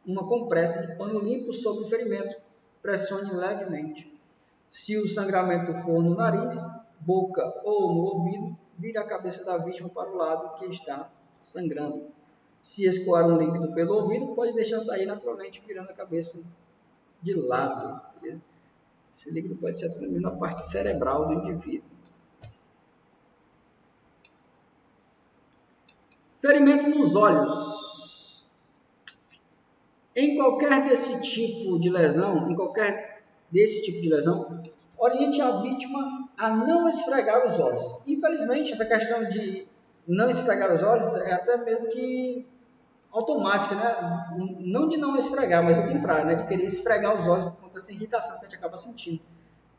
uma compressa de pano limpo sobre o ferimento, pressione levemente. Se o sangramento for no nariz, boca ou no ouvido, vire a cabeça da vítima para o lado que está sangrando. Se escoar um líquido pelo ouvido, pode deixar sair naturalmente, virando a cabeça de lado. Beleza? Esse líquido pode ser atendido na parte cerebral do indivíduo. Ferimento nos olhos. Em qualquer desse tipo de lesão, oriente a vítima a não esfregar os olhos. Infelizmente, essa questão de não esfregar os olhos é até meio que automática, né? Não de não esfregar, mas o contrário, né? De querer esfregar os olhos por conta dessa irritação que a gente acaba sentindo.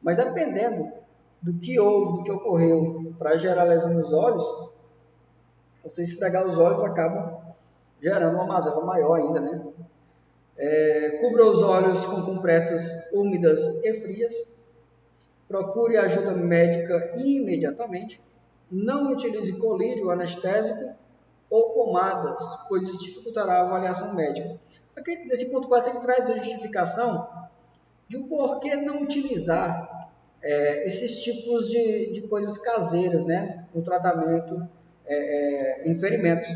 Mas dependendo do que houve, do que ocorreu para gerar lesão nos olhos, se você esfregar os olhos, acaba gerando uma mazela maior ainda, né? Cubra os olhos com compressas úmidas e frias. Procure ajuda médica imediatamente. Não utilize colírio anestésico ou pomadas, pois isso dificultará a avaliação médica. Aqui, nesse ponto 4, ele traz a justificação de o porquê não utilizar esses tipos de coisas caseiras, né, no tratamento em ferimentos,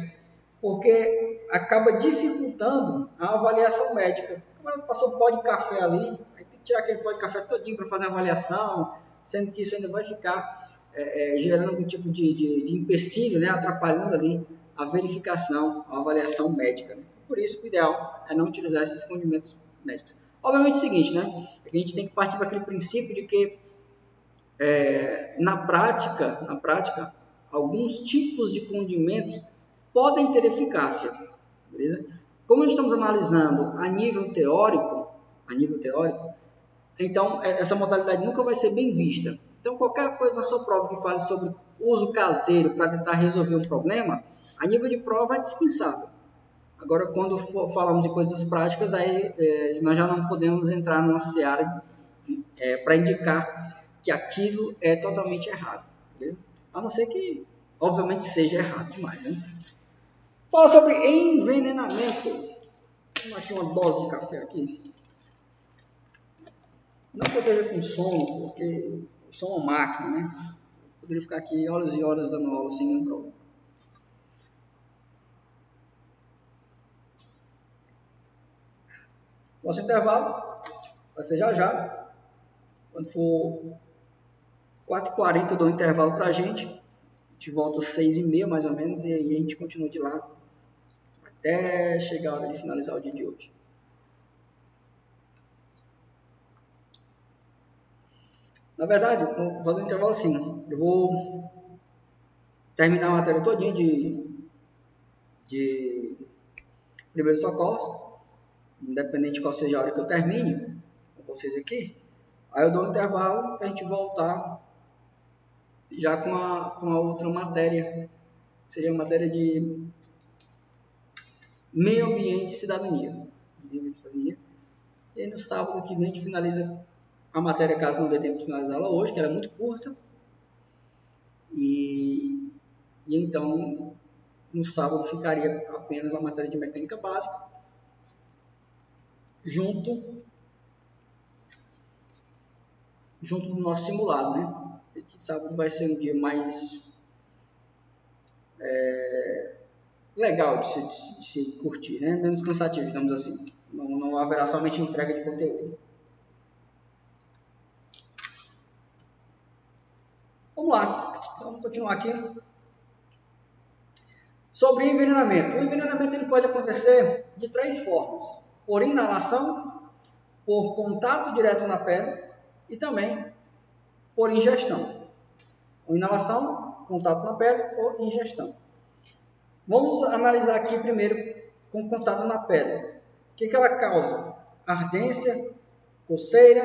porque acaba dificultando a avaliação médica. Como passou pó de café ali, aí tem que tirar aquele pó de café todinho para fazer a avaliação, sendo que isso ainda vai ficar gerando algum tipo de empecilho, né, atrapalhando ali a verificação, a avaliação médica. Né? Por isso, o ideal é não utilizar esses condimentos médicos. Obviamente é o seguinte, né? A gente tem que partir para aquele princípio de que na prática, alguns tipos de condimentos podem ter eficácia, beleza? Como nós estamos analisando a nível teórico, então essa modalidade nunca vai ser bem vista. Então qualquer coisa na sua prova que fale sobre uso caseiro para tentar resolver um problema, a nível de prova é dispensável. Agora, quando falamos de coisas práticas, aí nós já não podemos entrar numa seara para indicar que aquilo é totalmente errado, beleza? A não ser que, obviamente, seja errado demais, né? Fala sobre envenenamento. Vamos aqui uma dose de café aqui. Não que eu esteja com sono, porque eu sou uma máquina, né? Eu poderia ficar aqui horas e horas dando aula sem nenhum problema. Nosso intervalo vai ser já. Quando for 4h40 eu dou um intervalo para a gente volta às 6h30 mais ou menos, e aí a gente continua de lá até chegar a hora de finalizar o dia de hoje. Na verdade, eu vou fazer um intervalo assim, eu vou terminar a matéria todinha de primeiro socorro, independente de qual seja a hora que eu termine com vocês aqui, aí eu dou um intervalo para a gente voltar já com a outra matéria, seria a matéria de meio ambiente e cidadania. E aí no sábado que vem a gente finaliza a matéria, caso não dê tempo de finalizar ela hoje, que ela é muito curta. E então no sábado ficaria apenas a matéria de mecânica básica, junto do nosso simulado, né? Esse sábado vai ser um dia mais legal de se curtir, né? Menos cansativo, digamos assim. Não haverá somente entrega de conteúdo. Vamos lá, então vamos continuar aqui. Sobre envenenamento. O envenenamento ele pode acontecer de 3 formas: por inalação, por contato direto na pele e também por ingestão. Inalação, contato na pele ou ingestão. Vamos analisar aqui primeiro com contato na pele. O que ela causa? Ardência, coceira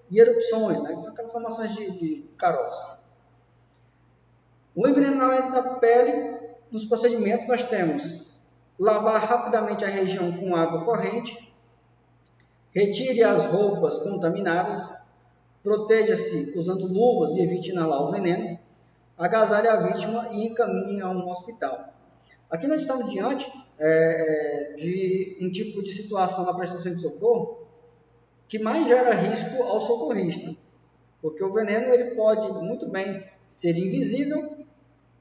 e erupções, né? São aquelas formações de caroço. O envenenamento da pele, nos procedimentos nós temos lavar rapidamente a região com água corrente, retire as roupas contaminadas, proteja-se usando luvas e evite inalar o veneno, agasalhe a vítima e encaminhe a um hospital. Aqui nós estamos diante de um tipo de situação na prestação de socorro que mais gera risco ao socorrista, porque o veneno ele pode muito bem ser invisível,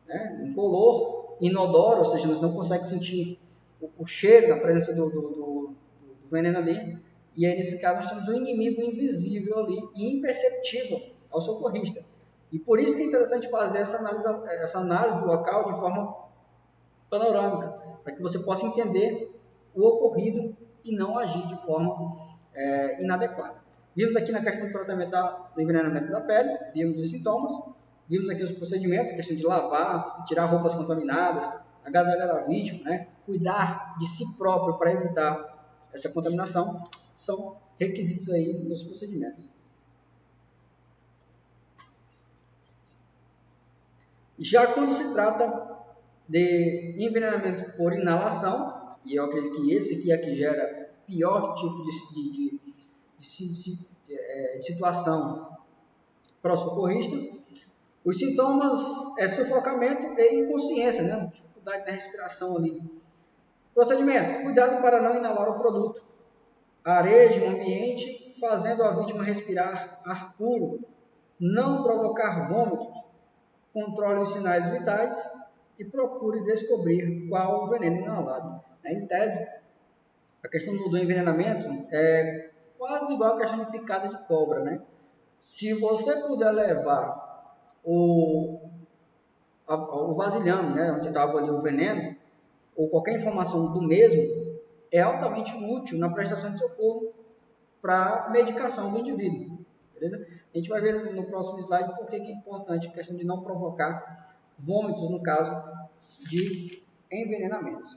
né, incolor, inodoro, ou seja, nós não conseguimos sentir o cheiro da presença do veneno ali, e aí nesse caso nós temos um inimigo invisível ali e imperceptível ao socorrista. E por isso que é interessante fazer essa análise do local de forma panorâmica, para que você possa entender o ocorrido e não agir de forma inadequada. Vimos aqui na questão do tratamento do envenenamento da pele, vimos os sintomas, vimos aqui os procedimentos, a questão de lavar, tirar roupas contaminadas, agasalhar a vítima, né? Cuidar de si próprio para evitar essa contaminação, são requisitos aí nos procedimentos. Já quando se trata de envenenamento por inalação, e eu acredito que esse aqui é que gera pior tipo de situação para o socorrista, os sintomas é sufocamento e inconsciência, né? Dificuldade da respiração ali. Procedimentos: cuidado para não inalar o produto, areje o ambiente, fazendo a vítima respirar ar puro, não provocar vômitos, controle os sinais vitais e procure descobrir qual o veneno inalado. Em tese, a questão do envenenamento é quase igual a questão de picada de cobra, né? Se você puder levar o vasilhame, né, onde estava ali o veneno, ou qualquer informação do mesmo, é altamente útil na prestação de socorro para a medicação do indivíduo. Beleza? A gente vai ver no próximo slide por que é importante a questão de não provocar vômitos no caso de envenenamentos.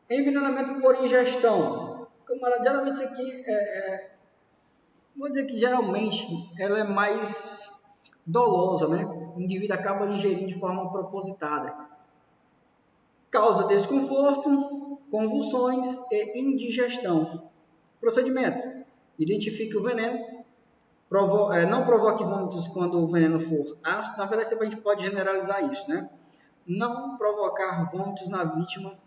Envenenamento por ingestão. Geralmente isso aqui vou dizer que geralmente ela é mais dolosa, né? O indivíduo acaba ingerindo de forma propositada. Causa desconforto, convulsões e indigestão. Procedimentos: identifique o veneno, não provoque vômitos quando o veneno for ácido. Na verdade, a gente pode generalizar isso, né? Não provocar vômitos na vítima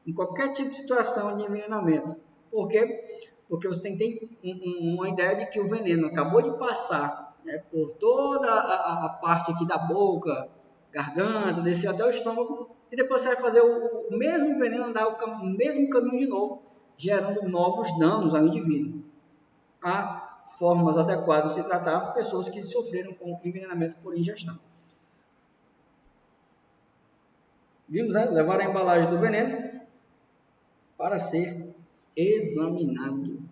em qualquer tipo de situação de envenenamento. Por quê? Porque você tem que ter uma ideia de que o veneno acabou de passar, né, por toda a parte aqui da boca, garganta, descer até o estômago, e depois você vai fazer o mesmo veneno andar o mesmo caminho de novo, gerando novos danos ao indivíduo. Há formas adequadas de se tratar pessoas que sofreram com envenenamento por ingestão. Vimos, né? Levar a embalagem do veneno para ser examinado.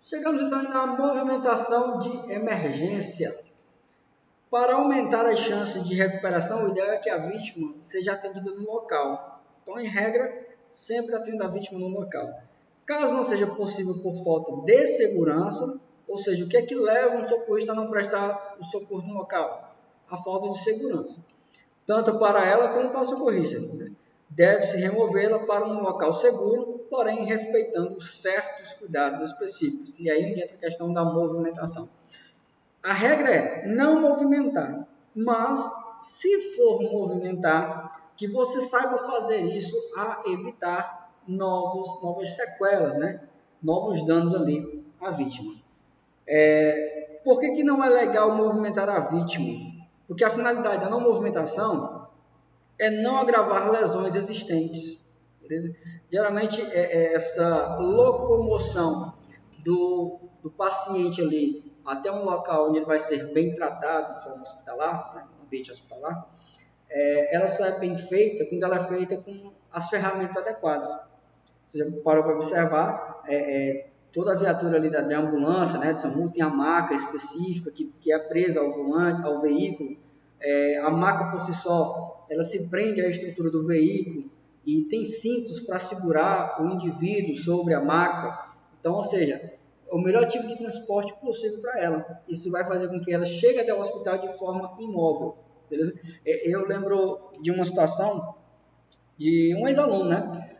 Chegamos então na movimentação de emergência. Para aumentar as chances de recuperação, o ideal é que a vítima seja atendida no local. Então, em regra, sempre atenda a vítima no local. Caso não seja possível por falta de segurança, ou seja, o que é que leva um socorrista a não prestar o socorro no local? A falta de segurança, tanto para ela como para o socorrista. Deve-se removê-la para um local seguro, porém respeitando certos cuidados específicos. E aí entra a questão da movimentação. A regra é não movimentar, mas se for movimentar, que você saiba fazer isso a evitar novas sequelas, né? Novos danos ali à vítima. Por que não é legal movimentar a vítima? Porque a finalidade da não movimentação é não agravar lesões existentes. Beleza? Geralmente, essa locomoção do paciente ali até um local onde ele vai ser bem tratado, de forma hospitalar, né, no ambiente hospitalar, ela só é bem feita quando ela é feita com as ferramentas adequadas. Você já parou para observar, toda a viatura ali da ambulância, né, do SAMU, tem a maca específica que é presa ao volante, ao veículo. A maca por si só, ela se prende à estrutura do veículo e tem cintos para segurar o indivíduo sobre a maca. Então, ou seja, o melhor tipo de transporte possível para ela. Isso vai fazer com que ela chegue até o hospital de forma imóvel, beleza? Eu lembro de uma situação de um ex-aluno, né?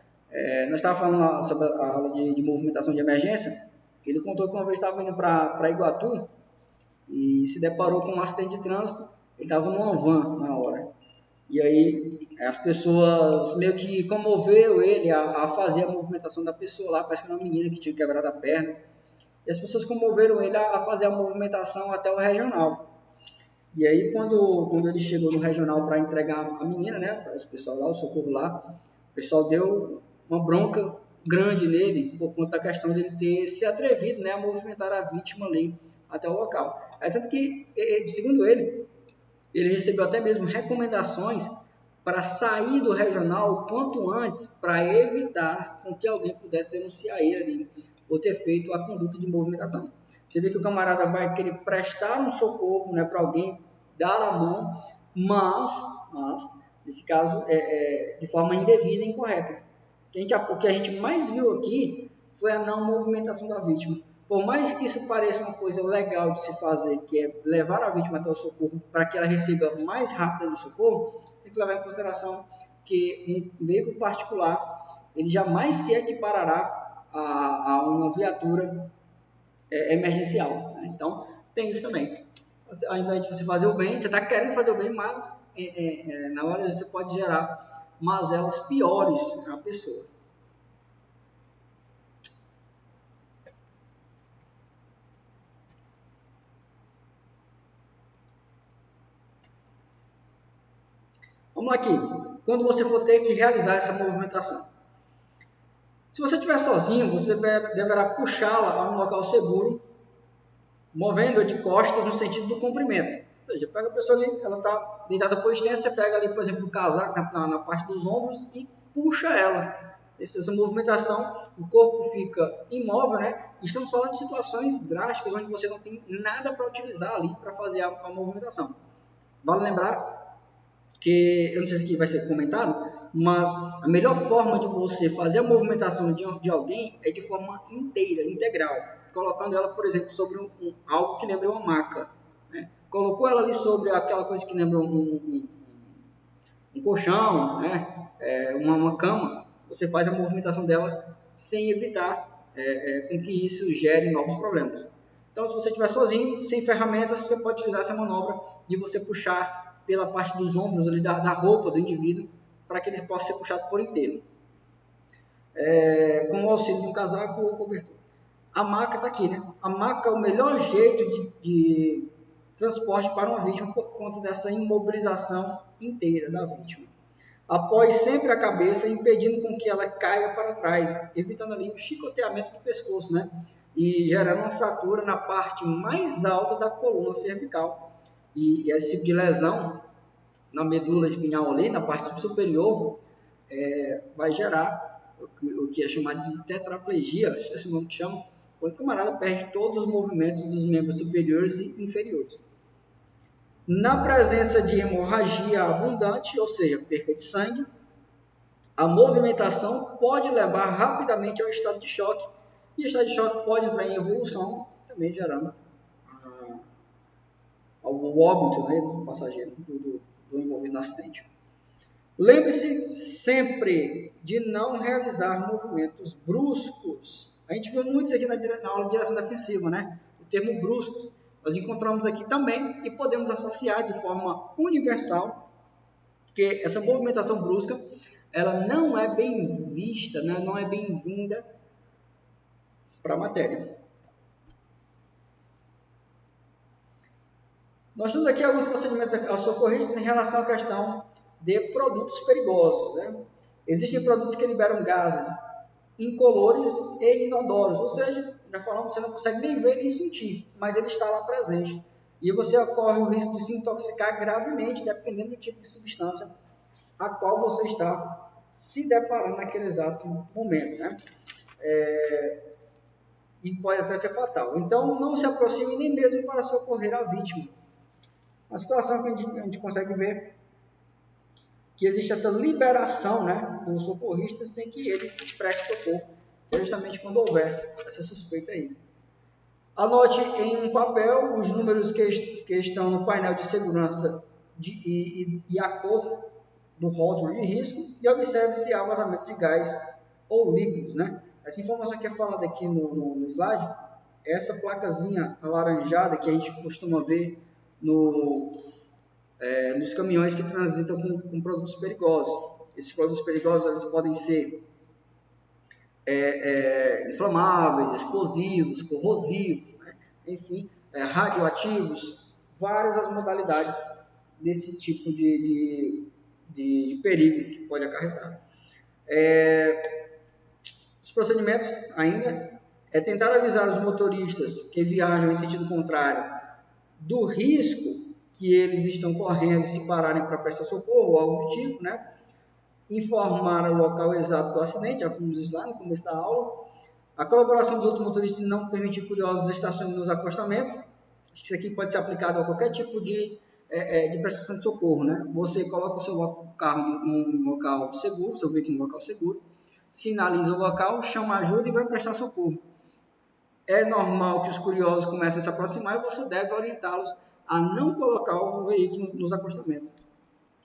Nós estávamos falando sobre a aula de movimentação de emergência. Ele contou que uma vez estava indo para Iguatu e se deparou com um acidente de trânsito. Ele estava numa van na hora. E aí as pessoas meio que comoveram ele a fazer a movimentação da pessoa lá. Parece que era uma menina que tinha quebrado a perna. E as pessoas comoveram ele a fazer a movimentação até o regional. E aí, quando ele chegou no regional para entregar a menina, né, para o pessoal lá, o socorro lá, o pessoal deu uma bronca grande nele por conta da questão dele ter se atrevido, né, a movimentar a vítima ali até o local. É tanto que, segundo ele recebeu até mesmo recomendações para sair do regional o quanto antes, para evitar com que alguém pudesse denunciar ele ali, por ter feito a conduta de movimentação. Você vê que o camarada vai querer prestar um socorro, né, para alguém, dar a mão, mas nesse caso, de forma indevida e incorreta. O que a gente mais viu aqui foi a não movimentação da vítima. Por mais que isso pareça uma coisa legal de se fazer, que é levar a vítima até o socorro para que ela receba mais rápido o socorro, tem que levar em consideração que um veículo particular ele jamais se equiparará a uma viatura emergencial. Né? Então, tem isso também. Ao invés de você fazer o bem, você está querendo fazer o bem, mas na hora você pode gerar mazelas piores à pessoa. Vamos lá aqui. Quando você for ter que realizar essa movimentação. Se você estiver sozinho, você deverá puxá-la a um local seguro, movendo-a de costas no sentido do comprimento. Ou seja, pega a pessoa ali, ela está deitada por extenso, você pega ali, por exemplo, o casaco na parte dos ombros e puxa ela. Essa movimentação, o corpo fica imóvel, né? Estamos falando de situações drásticas, onde você não tem nada para utilizar ali para fazer a movimentação. Vale lembrar que, eu não sei se aqui vai ser comentado, mas a melhor forma de você fazer a movimentação de alguém é de forma inteira, integral, colocando ela, por exemplo, sobre algo que lembra uma maca. Né? Colocou ela ali sobre aquela coisa que lembra um colchão, né? Uma cama, você faz a movimentação dela sem evitar com que isso gere novos problemas. Então, se você estiver sozinho, sem ferramentas, você pode utilizar essa manobra de você puxar pela parte dos ombros ali da roupa do indivíduo para que ele possa ser puxado por inteiro. Com o auxílio de um casaco ou cobertor. A maca está aqui, né? A maca é o melhor jeito de transporte para uma vítima por conta dessa imobilização inteira da vítima. Apoie sempre a cabeça, impedindo com que ela caia para trás, evitando ali o chicoteamento do pescoço, né? E gerando uma fratura na parte mais alta da coluna cervical. E esse tipo de lesão na medula espinhal ali, na parte superior, vai gerar o que é chamado de tetraplegia, acho que é esse nome que chama, quando o camarada perde todos os movimentos dos membros superiores e inferiores. Na presença de hemorragia abundante, ou seja, perca de sangue, a movimentação pode levar rapidamente ao estado de choque, e o estado de choque pode entrar em evolução, também gerando o óbito, né, do passageiro, do envolvido no acidente. Lembre-se sempre de não realizar movimentos bruscos. A gente viu muito isso aqui na aula de direção defensiva, né? O termo bruscos. Nós encontramos aqui também e podemos associar de forma universal que essa movimentação brusca, ela não é bem vista, né? Não é bem-vinda para a matéria. Nós temos aqui alguns procedimentos aos socorristas em relação à questão de produtos perigosos. Né? Existem produtos que liberam gases incolores e inodoros, ou seja, já falamos, você não consegue nem ver nem sentir, mas ele está lá presente. E você corre o risco de se intoxicar gravemente, dependendo do tipo de substância a qual você está se deparando naquele exato momento. Né? E pode até ser fatal. Então, não se aproxime nem mesmo para socorrer a vítima. Uma situação que a gente consegue ver que existe essa liberação, né, do socorrista sem que ele preste socorro justamente quando houver essa suspeita aí. Anote em um papel os números que estão no painel de segurança e a cor do rótulo de risco e observe se há vazamento de gás ou líquidos, né? Essa informação que é falada aqui no slide, essa placazinha alaranjada que a gente costuma ver nos caminhões que transitam com produtos perigosos. Esses produtos perigosos eles podem ser inflamáveis, explosivos, corrosivos, né? Enfim, radioativos, várias as modalidades desse tipo de perigo que pode acarretar. Os procedimentos ainda é tentar avisar os motoristas que viajam em sentido contrário do risco que eles estão correndo se pararem para prestar socorro ou algo do tipo, né? Informar o local exato do acidente, já fomos isso lá no começo da aula. A colaboração dos outros motoristas não permitir curiosos estacionando nos acostamentos. Acho que isso aqui pode ser aplicado a qualquer tipo de prestação de socorro, né? Você coloca o seu carro num local seguro, seu veículo num local seguro, sinaliza o local, chama ajuda e vai prestar socorro. É normal que os curiosos comecem a se aproximar e você deve orientá-los a não colocar o veículo nos acostamentos.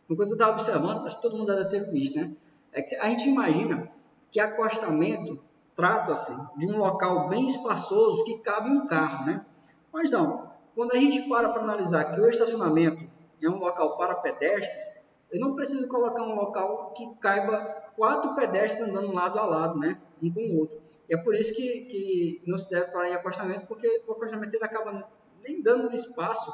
Uma coisa que eu estava observando, acho que todo mundo deve ter visto, né? É que a gente imagina que acostamento trata-se de um local bem espaçoso que cabe um carro, né? Mas não. Quando a gente para analisar que o estacionamento é um local para pedestres, eu não preciso colocar um local que caiba 4 pedestres andando lado a lado, né? Um com o outro. E é por isso que não se deve parar em acostamento, porque o acostamento ele acaba nem dando espaço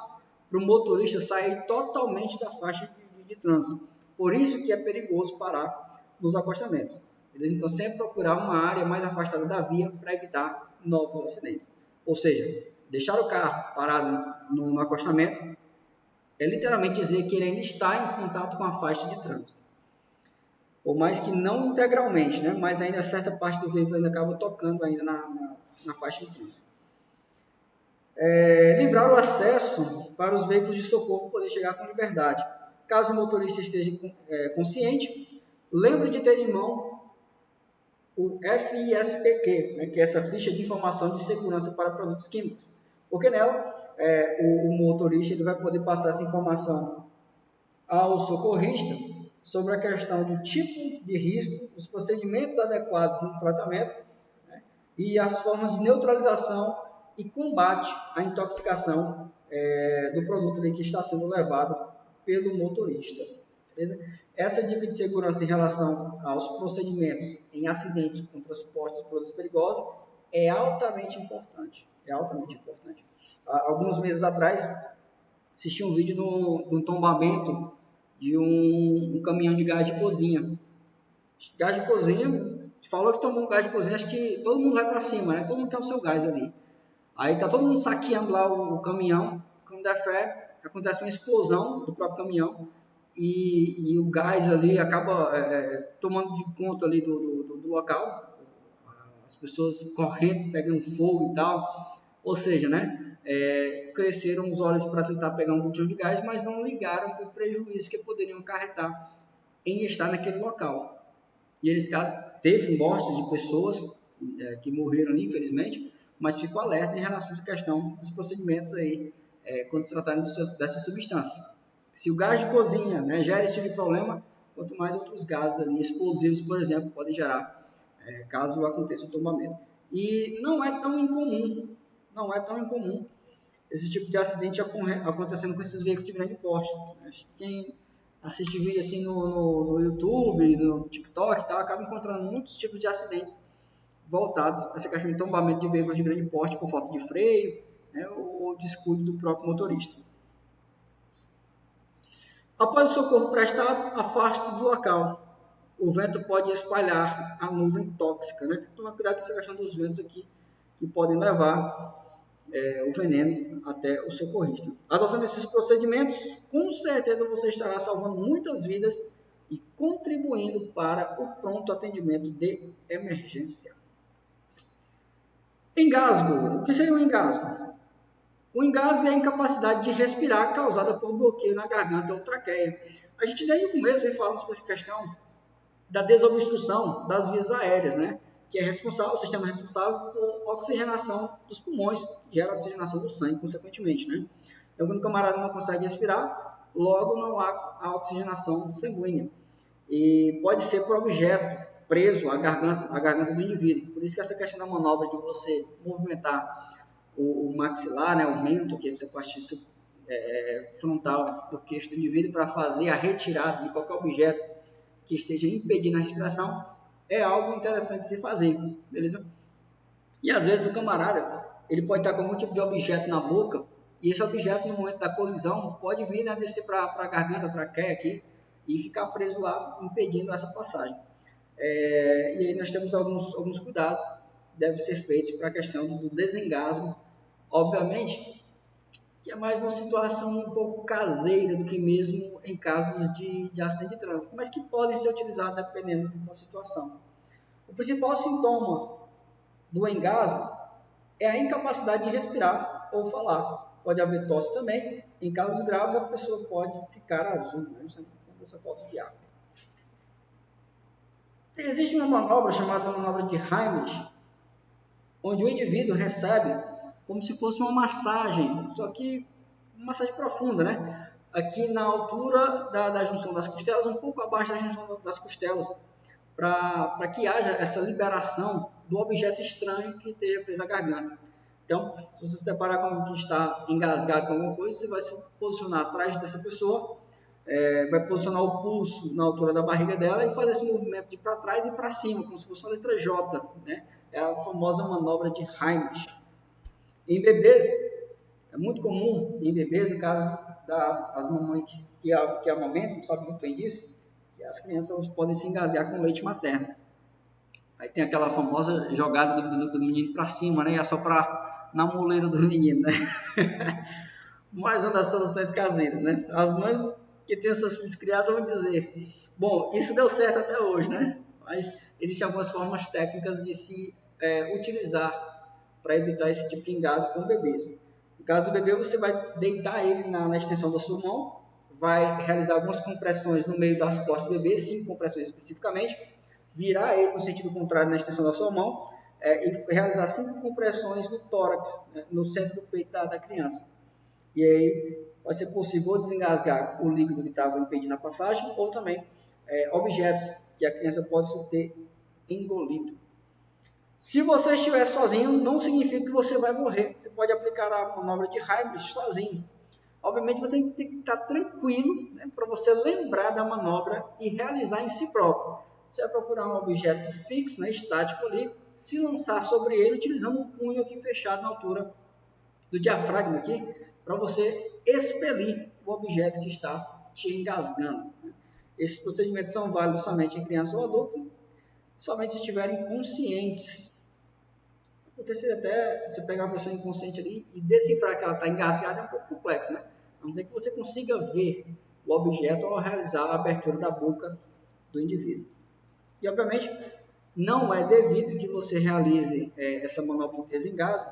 para o motorista sair totalmente da faixa de trânsito. Por isso que é perigoso parar nos acostamentos. Eles então sempre procurar uma área mais afastada da via para evitar novos acidentes. Ou seja, deixar o carro parado no acostamento é literalmente dizer que ele ainda está em contato com a faixa de trânsito. Ou mais que não integralmente, né? Mas ainda certa parte do veículo ainda acaba tocando ainda na faixa de trânsito. Livrar o acesso para os veículos de socorro poder chegar com liberdade. Caso o motorista esteja consciente, lembre de ter em mão o FISPQ, né, que é essa ficha de informação de segurança para produtos químicos, porque nela o motorista ele vai poder passar essa informação ao socorrista sobre a questão do tipo de risco, os procedimentos adequados no tratamento, né, e as formas de neutralização e combate à intoxicação do produto ali que está sendo levado pelo motorista. Beleza? Essa dica de segurança em relação aos procedimentos em acidentes com transportes de produtos perigosos é altamente importante. É altamente importante. Alguns meses atrás, assisti um vídeo de um tombamento de um caminhão de gás de cozinha. Gás de cozinha, falou que tomou um gás de cozinha, acho que todo mundo vai para cima, né? Todo mundo quer o seu gás ali. Aí tá todo mundo saqueando lá o caminhão, quando der fé, acontece uma explosão do próprio caminhão e o gás ali acaba tomando de conta ali do local, as pessoas correndo, pegando fogo e tal, ou seja, né, cresceram os olhos para tentar pegar um botão de gás, mas não ligaram para o prejuízo que poderiam acarretar em estar naquele local. E nesse caso, teve mortes de pessoas que morreram ali, infelizmente, mas ficou alerta em relação a essa questão dos procedimentos aí, quando se tratarem dessa substância. Se o gás de cozinha, né, gera esse tipo de problema, quanto mais outros gases ali, explosivos, por exemplo, podem gerar, caso aconteça o tombamento. E não é tão incomum esse tipo de acidente acontecendo com esses veículos de grande porte. Quem assiste vídeo assim no YouTube, no TikTok e tal, acaba encontrando muitos tipos de acidentes voltados a essa questão de tombamento de veículos de grande porte por falta de freio, né, ou descuido do próprio motorista. Após o socorro prestado, afaste-se do local. O vento pode espalhar a nuvem tóxica, né? Tem que tomar cuidado com essa questão dos ventos aqui, que podem levar o veneno até o socorrista. Adotando esses procedimentos, com certeza você estará salvando muitas vidas e contribuindo para o pronto atendimento de emergência. Engasgo. O que seria um engasgo? O engasgo é a incapacidade de respirar causada por bloqueio na garganta ou traqueia. A gente desde o começo vem falando sobre essa questão da desobstrução das vias aéreas, né? que é responsável, o sistema responsável por oxigenação dos pulmões, gera oxigenação do sangue, consequentemente, né? Então, quando o camarada não consegue respirar, logo não há a oxigenação sanguínea. E pode ser por objeto preso à garganta do indivíduo. Por isso que essa questão da manobra de você movimentar o maxilar, né, o mento, que é essa parte frontal do queixo do indivíduo, para fazer a retirada de qualquer objeto que esteja impedindo a respiração, é algo interessante de se fazer, beleza? E às vezes o camarada, ele pode estar com algum tipo de objeto na boca, e esse objeto, no momento da colisão, pode vir, né, descer para a garganta, traqueia aqui, e ficar preso lá, impedindo essa passagem. E aí nós temos alguns cuidados que devem ser feitos para a questão do desengasgo, obviamente, que é mais uma situação um pouco caseira do que mesmo em casos de acidente de trânsito, mas que podem ser utilizados dependendo da situação. O principal sintoma do engasgo é a incapacidade de respirar ou falar. Pode haver tosse também. Em casos graves, a pessoa pode ficar azul, né? Essa falta de ar. Existe uma manobra chamada manobra de Heimlich, onde o indivíduo recebe como se fosse uma massagem, só que uma massagem profunda, né? Aqui na altura da junção das costelas, um pouco abaixo da junção das costelas, para que haja essa liberação do objeto estranho que esteja preso à garganta. Então, se você se deparar com alguém que está engasgado com alguma coisa, você vai se posicionar atrás dessa pessoa, vai posicionar o pulso na altura da barriga dela e fazer esse movimento de para trás e para cima, como se fosse a letra J, né? É a famosa manobra de Heimlich. Em bebês, é muito comum, em bebês, no caso das mamães que amamentam, sabe muito bem disso, que as crianças podem se engasgar com leite materno. Aí tem aquela famosa jogada do menino para cima, né? E é só para na moleira do menino, né? Mais uma das soluções caseiras, né? As mães que têm seus filhos criados vão dizer, bom, isso deu certo até hoje, né? Mas existem algumas formas técnicas de se utilizar para evitar esse tipo de engasgo com bebês. No caso do bebê, você vai deitar ele na extensão da sua mão, vai realizar algumas compressões no meio das costas do bebê, 5 compressões especificamente, virar ele no sentido contrário na extensão da sua mão e realizar 5 compressões no tórax, né, no centro do peito da criança. E aí vai ser possível desengasgar o líquido que estava impedindo a passagem ou também objetos que a criança pode ter engolido. Se você estiver sozinho, não significa que você vai morrer. Você pode aplicar a manobra de Heimlich sozinho. Obviamente, você tem que estar tranquilo, né, para você lembrar da manobra e realizar em si próprio. Você vai procurar um objeto fixo, né, estático ali, se lançar sobre ele utilizando o punho aqui fechado na altura do diafragma aqui, para você expelir o objeto que está te engasgando. Esses procedimentos são válidos somente em criança ou adulto, somente se estiverem conscientes. Porque se você pegar uma pessoa inconsciente ali e decifrar que ela está engasgada é um pouco complexo, né? A não ser que você consiga ver o objeto ao realizar a abertura da boca do indivíduo. E, obviamente, não é devido que você realize essa manobra de desengasgo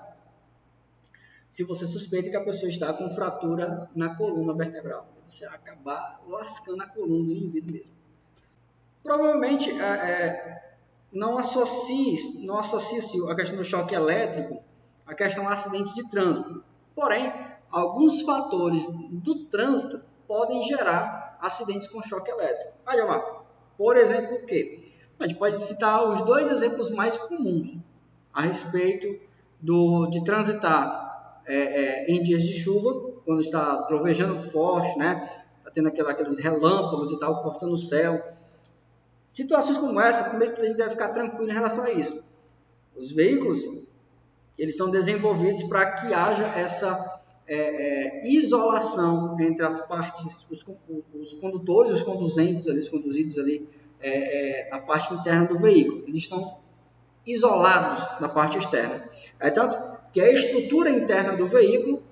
se você suspeita que a pessoa está com fratura na coluna vertebral. Você vai acabar lascando a coluna do indivíduo mesmo. Provavelmente, não associe a questão do choque elétrico à questão de acidentes de trânsito. Porém, alguns fatores do trânsito podem gerar acidentes com choque elétrico. Olha lá, por exemplo, o quê? A gente pode citar os 2 exemplos mais comuns a respeito de transitar em dias de chuva, quando está trovejando forte, né? Está tendo aqueles relâmpagos e tal, cortando o céu. Situações como essa, primeiro a gente deve ficar tranquilo em relação a isso. Os veículos, eles são desenvolvidos para que haja essa isolação entre as partes, os condutores, os conduzentes, os conduzidos ali na parte interna do veículo. Eles estão isolados da parte externa. É tanto que a estrutura interna do veículo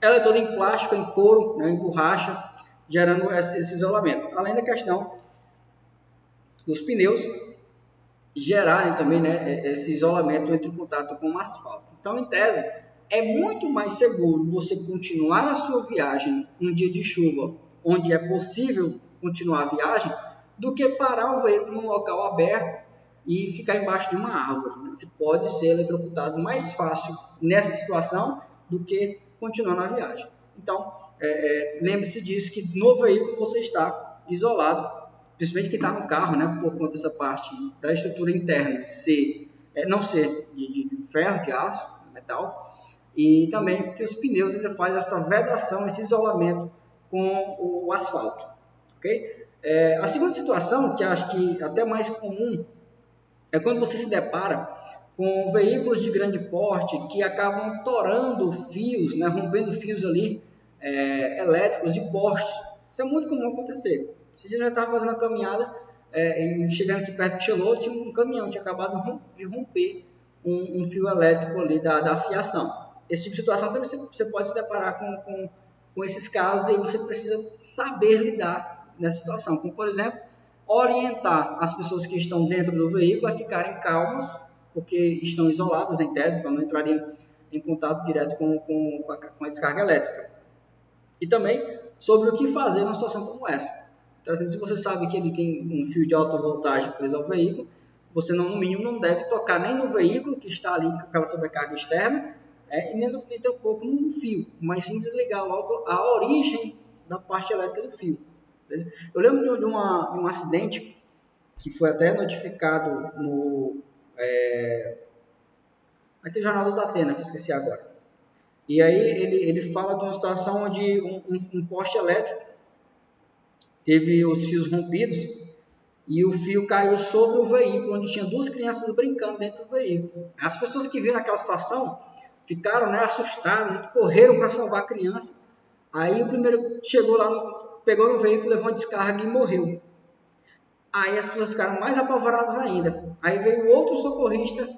ela é toda em plástico, em couro, né, em borracha, gerando esse isolamento. Além da questão dos pneus gerarem também, né, esse isolamento entre o contato com o asfalto. Então, em tese, é muito mais seguro você continuar a sua viagem num dia de chuva, onde é possível continuar a viagem, do que parar o veículo num local aberto, e ficar embaixo de uma árvore. Você pode ser eletrocutado mais fácil nessa situação do que continuar na viagem. Então, lembre-se disso, que no veículo você está isolado, principalmente quem está no carro, né, por conta dessa parte da estrutura interna não ser de ferro, de aço, metal, e também porque os pneus ainda fazem essa vedação, esse isolamento com o asfalto. Okay? A segunda situação, que acho que até mais comum, é quando você se depara com veículos de grande porte que acabam torando fios, né, rompendo fios ali elétricos de postes. Isso é muito comum acontecer. Esse dia eu estava fazendo uma caminhada e chegando aqui perto que chegou, tinha um caminhão, tinha acabado de romper um fio elétrico ali da fiação. Esse tipo de situação também você pode se deparar com esses casos e você precisa saber lidar nessa situação. Como, por exemplo, orientar as pessoas que estão dentro do veículo a ficarem calmas, porque estão isoladas em tese, então não entrariam em contato direto com a descarga elétrica. E também sobre o que fazer numa situação como essa. Então, se você sabe que ele tem um fio de alta voltagem preso ao veículo, você no mínimo não deve tocar nem no veículo que está ali com aquela sobrecarga externa, e nem tampouco no fio, mas sim desligar logo a origem da parte elétrica do fio. Beleza? Eu lembro de um acidente que foi até notificado naquele jornal do Datena, que eu esqueci agora. E aí ele fala de uma situação onde um poste elétrico teve os fios rompidos e o fio caiu sobre o veículo, onde tinha duas crianças brincando dentro do veículo. As pessoas que viram aquela situação ficaram, né, assustadas e correram para salvar a criança. Aí o primeiro chegou lá, pegou no veículo, levou uma descarga e morreu. Aí as pessoas ficaram mais apavoradas ainda. Aí veio outro socorrista,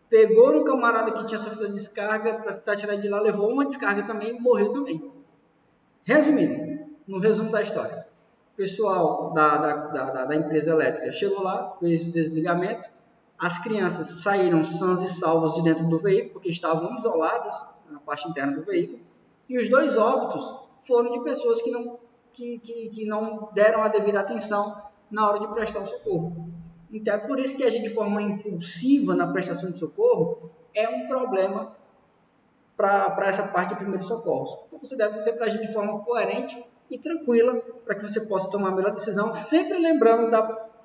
pegou no camarada que tinha sofrido a descarga para tentar tirar de lá, levou uma descarga também e morreu também. Resumindo, no resumo da história, o pessoal da empresa elétrica chegou lá, fez o desligamento, as crianças saíram sãs e salvas de dentro do veículo, porque estavam isoladas na parte interna do veículo, e os dois óbitos foram de pessoas que não deram a devida atenção na hora de prestar o socorro. Então, é por isso que agir de forma impulsiva na prestação de socorro é um problema para essa parte de primeiros socorros. Então, você deve sempre agir de forma coerente e tranquila para que você possa tomar a melhor decisão, sempre lembrando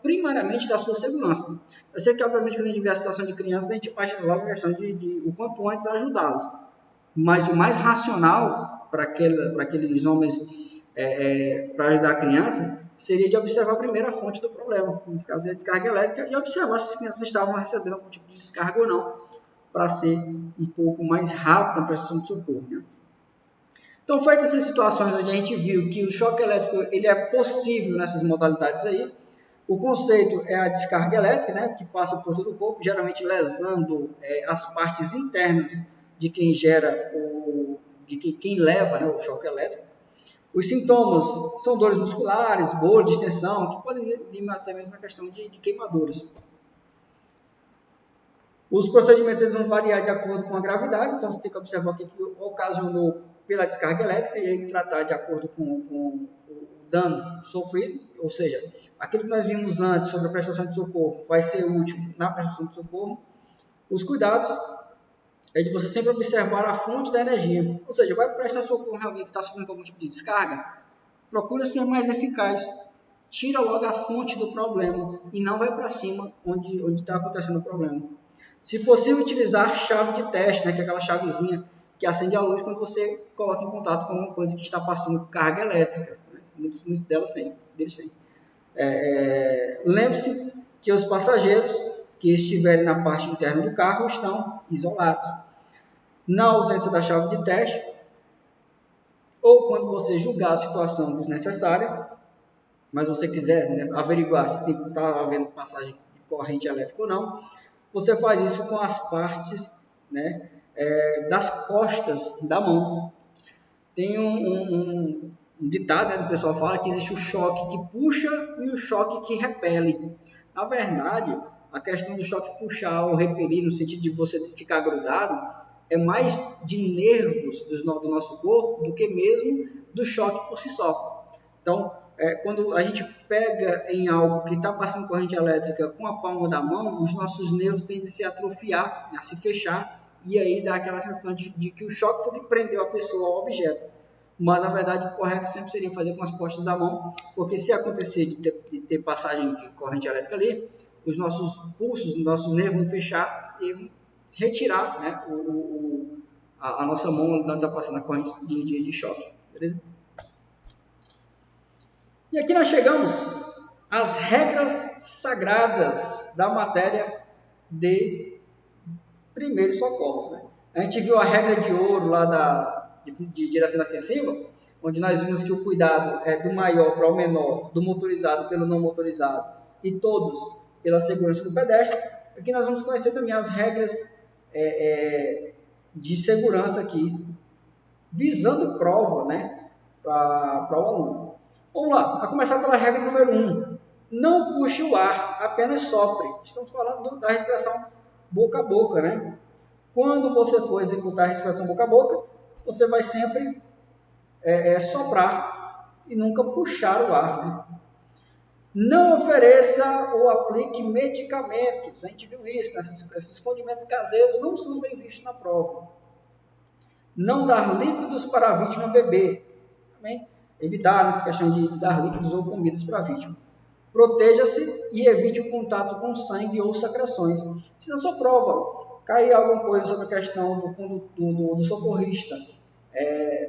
primariamente da sua segurança. Eu sei que, obviamente, quando a gente vê a situação de crianças, a gente parte logo na questão de o quanto antes ajudá-los. Mas o mais racional para aqueles homens para ajudar a criança seria de observar primeiro a fonte do problema, nesse caso é a descarga elétrica, e observar se as crianças estavam recebendo algum tipo de descarga ou não, para ser um pouco mais rápido na prestação de socorro. Né? Então, feitas essas situações onde a gente viu que o choque elétrico ele é possível nessas modalidades aí, o conceito é a descarga elétrica, né, que passa por todo o corpo, geralmente lesando as partes internas de quem gera quem leva, né, o choque elétrico. Os sintomas são dores musculares, dor, distensão, que podem vir até mesmo na questão de queimaduras. Os procedimentos eles vão variar de acordo com a gravidade, então você tem que observar o que ocasionou pela descarga elétrica e aí tratar de acordo com o dano sofrido, ou seja, aquilo que nós vimos antes sobre a prestação de socorro vai ser útil na prestação de socorro. Os cuidados é de você sempre observar a fonte da energia, ou seja, vai prestar socorro a alguém que está sofrendo algum tipo de descarga, procura ser mais eficaz, tira logo a fonte do problema e não vai para cima onde está acontecendo o problema. Se possível, utilizar chave de teste, né, que é aquela chavezinha que acende a luz quando você coloca em contato com alguma coisa que está passando carga elétrica. Né? Muitos deles têm. Lembre-se que os passageiros que estiverem na parte interna do carro estão isolados. Na ausência da chave de teste, ou quando você julgar a situação desnecessária, mas você quiser, né, averiguar se está havendo passagem de corrente elétrica ou não, você faz isso com as partes, né, das costas da mão. Tem um ditado, né, que o pessoal fala que existe o choque que puxa e o choque que repele. Na verdade, a questão do choque puxar ou repelir, no sentido de você ficar grudado, é mais de nervos do nosso corpo do que mesmo do choque por si só. Então, quando a gente pega em algo que está passando corrente elétrica com a palma da mão, os nossos nervos tendem a se atrofiar, a se fechar, e aí dá aquela sensação de que o choque foi que prendeu a pessoa ao objeto. Mas, na verdade, o correto sempre seria fazer com as costas da mão, porque se acontecer de ter passagem de corrente elétrica ali, os nossos pulsos, os nossos nervos vão fechar e retirar, né, a nossa mão onde está passando a corrente de choque. Beleza? E aqui nós chegamos às regras sagradas da matéria de primeiros socorros. Né? A gente viu a regra de ouro lá de direção defensiva, onde nós vimos que o cuidado é do maior para o menor, do motorizado pelo não motorizado e todos pela segurança do pedestre. Aqui nós vamos conhecer também as regras de segurança aqui, visando prova, né, para o aluno. Vamos lá, a começar pela regra número 1. Não puxe o ar, apenas sopre. Estamos falando da respiração boca a boca, né? Quando você for executar a respiração boca a boca, você vai sempre soprar e nunca puxar o ar, né? Não ofereça ou aplique medicamentos. A gente viu isso, né? Esses condimentos caseiros não são bem vistos na prova. Não dar líquidos para a vítima beber. Também evitar essa questão de dar líquidos ou comidas para a vítima. Proteja-se e evite o contato com sangue ou secreções. Se na sua prova cair alguma coisa sobre a questão do socorrista,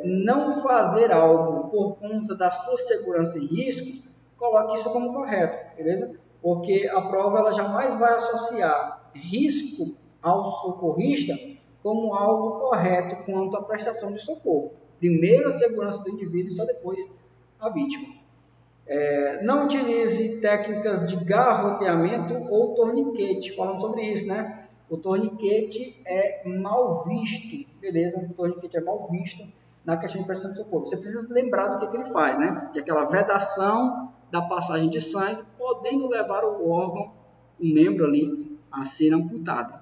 não fazer algo por conta da sua segurança e risco, coloque isso como correto, beleza? Porque a prova ela jamais vai associar risco ao socorrista como algo correto quanto à prestação de socorro. Primeiro a segurança do indivíduo e só depois a vítima. Não utilize técnicas de garroteamento ou torniquete. Falando sobre isso, né? O torniquete é mal visto, beleza? O torniquete é mal visto na questão de prestação de socorro. Você precisa lembrar do que ele faz, né? Que é aquela vedação da passagem de sangue, podendo levar o órgão, o membro ali, a ser amputado.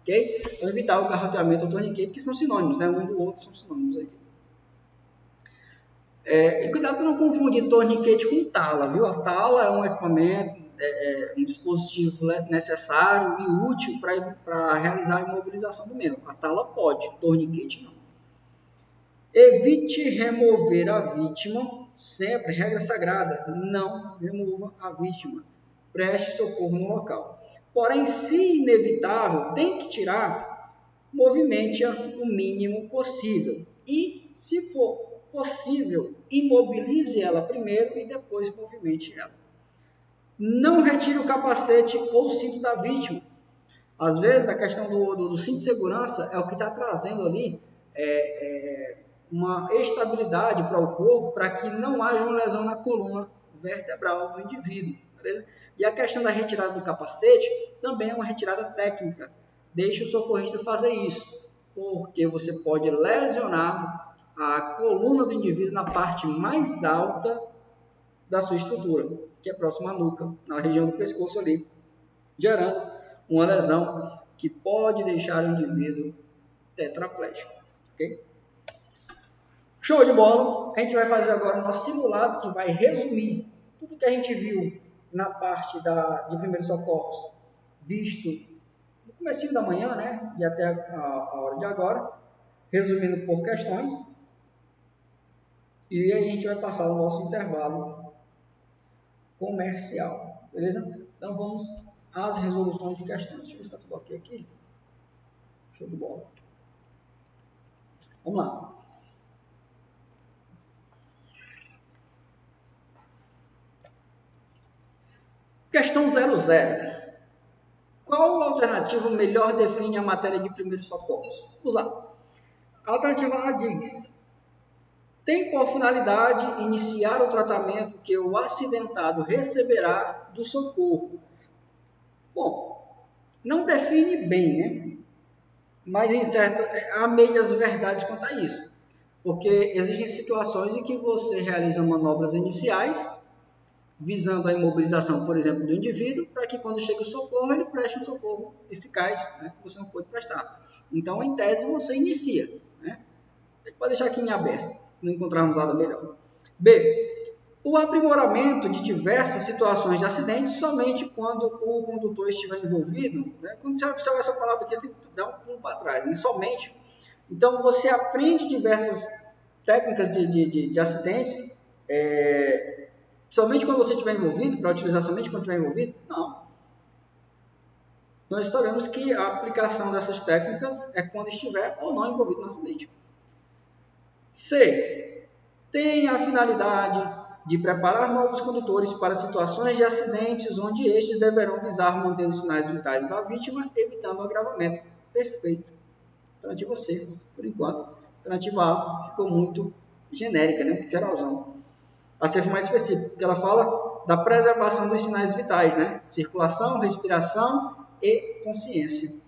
Ok? Então, evitar o garroteamento ou torniquete, que são sinônimos, né? Um do outro são sinônimos aí. E cuidado para não confundir torniquete com tala, viu? A tala é um equipamento, um dispositivo necessário e útil para realizar a imobilização do membro. A tala pode, torniquete não. Evite remover a vítima, sempre, regra sagrada, não remova a vítima. Preste socorro no local. Porém, se inevitável, tem que tirar, movimente-a o mínimo possível. E, se for possível, imobilize ela primeiro e depois movimente ela. Não retire o capacete ou o cinto da vítima. Às vezes, a questão do cinto de segurança é o que está trazendo ali uma estabilidade para o corpo, para que não haja uma lesão na coluna vertebral do indivíduo. Beleza? E a questão da retirada do capacete também é uma retirada técnica. Deixe o socorrista fazer isso, porque você pode lesionar a coluna do indivíduo na parte mais alta da sua estrutura, que é próxima à nuca, na região do pescoço ali, gerando uma lesão que pode deixar o indivíduo tetraplégico. Ok? Show de bola! A gente vai fazer agora o nosso simulado, que vai resumir tudo que a gente viu na parte de primeiros socorros, visto no comecinho da manhã, né, e até a hora de agora, resumindo por questões. E aí a gente vai passar o nosso intervalo comercial, beleza? Então vamos às resoluções de questões. Deixa eu ver se está tudo ok aqui. Show de bola. Vamos lá. Questão 00. Qual alternativa melhor define a matéria de primeiros socorros? Vamos lá. A alternativa A diz: tem por finalidade iniciar o tratamento que o acidentado receberá do socorro. Bom, não define bem, né? Mas há meias verdades quanto a isso. Porque existem situações em que você realiza manobras iniciais, visando a imobilização, por exemplo, do indivíduo, para que quando chegue o socorro, ele preste um socorro eficaz, né, que você não pode prestar. Então, em tese, você inicia. Né? A gente pode deixar aqui em aberto, se não encontrarmos nada melhor. B. O aprimoramento de diversas situações de acidente somente quando o condutor estiver envolvido, né? Quando você observa essa palavra aqui, você tem que dar um pulo para trás, né? Somente. Então, você aprende diversas técnicas de acidentes somente quando você estiver envolvido, para utilizar somente quando estiver envolvido? Não. Nós sabemos que a aplicação dessas técnicas é quando estiver ou não envolvido no acidente. C. Tem a finalidade de preparar novos condutores para situações de acidentes onde estes deverão visar manter os sinais vitais da vítima, evitando o agravamento. Perfeito. Alternativa C, por enquanto. Alternativa A ficou muito genérica, né? Geralzão. A C foi mais específica, porque ela fala da preservação dos sinais vitais, né? Circulação, respiração e consciência.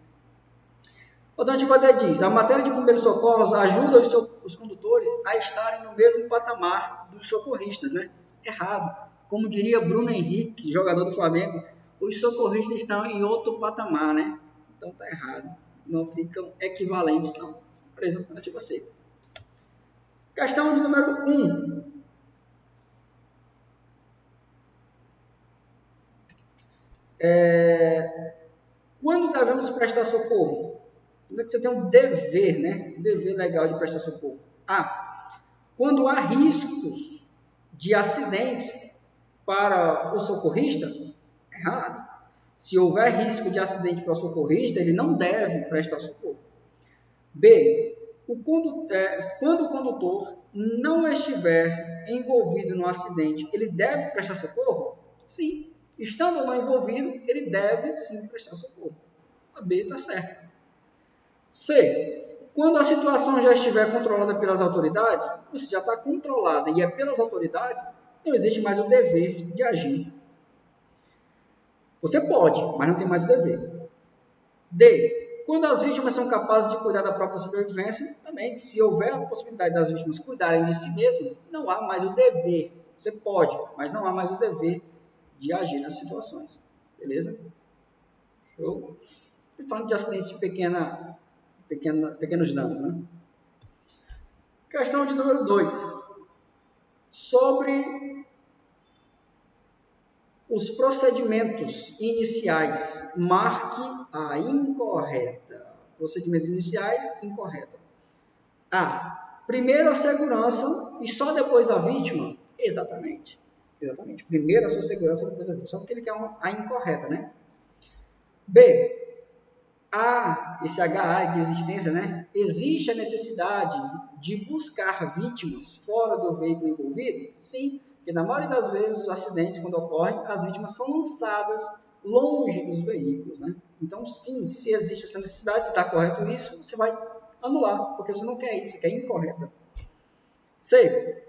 Alternativa D diz: a matéria de primeiros socorros ajuda os condutores a estarem no mesmo patamar dos socorristas, né? Errado. Como diria Bruno Henrique, jogador do Flamengo, os socorristas estão em outro patamar, né? Então tá errado. Não ficam equivalentes, não. Por exemplo, alternativa C. Questão de número 1. Quando devemos prestar socorro? Você tem um dever, né? Um dever legal de prestar socorro. A. Quando há riscos de acidente para o socorrista? Errado. Se houver risco de acidente para o socorrista, ele não deve prestar socorro. B. Quando o condutor não estiver envolvido no acidente, ele deve prestar socorro? Sim. Estando ou não envolvido, ele deve sim prestar socorro. A B está certa. C. Quando a situação já estiver controlada pelas autoridades, você já está controlada e é pelas autoridades, não existe mais o dever de agir. Você pode, mas não tem mais o dever. D. Quando as vítimas são capazes de cuidar da própria sobrevivência, também, se houver a possibilidade das vítimas cuidarem de si mesmas, não há mais o dever. Você pode, mas não há mais o dever de agir nas situações. Beleza? Show? Estou falando de acidentes de pequenos danos, né? Questão de número 2. Sobre os procedimentos iniciais, marque a incorreta. Procedimentos iniciais, incorreta. A. Primeiro a segurança e só depois a vítima? Exatamente. Exatamente. Primeiro a sua segurança, depois a vítima. Só porque ele quer a incorreta, né? B. Esse HA de existência, né? Existe a necessidade de buscar vítimas fora do veículo envolvido? Sim, porque na maioria das vezes os acidentes, quando ocorrem, as vítimas são lançadas longe dos veículos, né? Então, sim, se existe essa necessidade, se está correto isso, você vai anular, porque você não quer isso, você quer incorreta. C.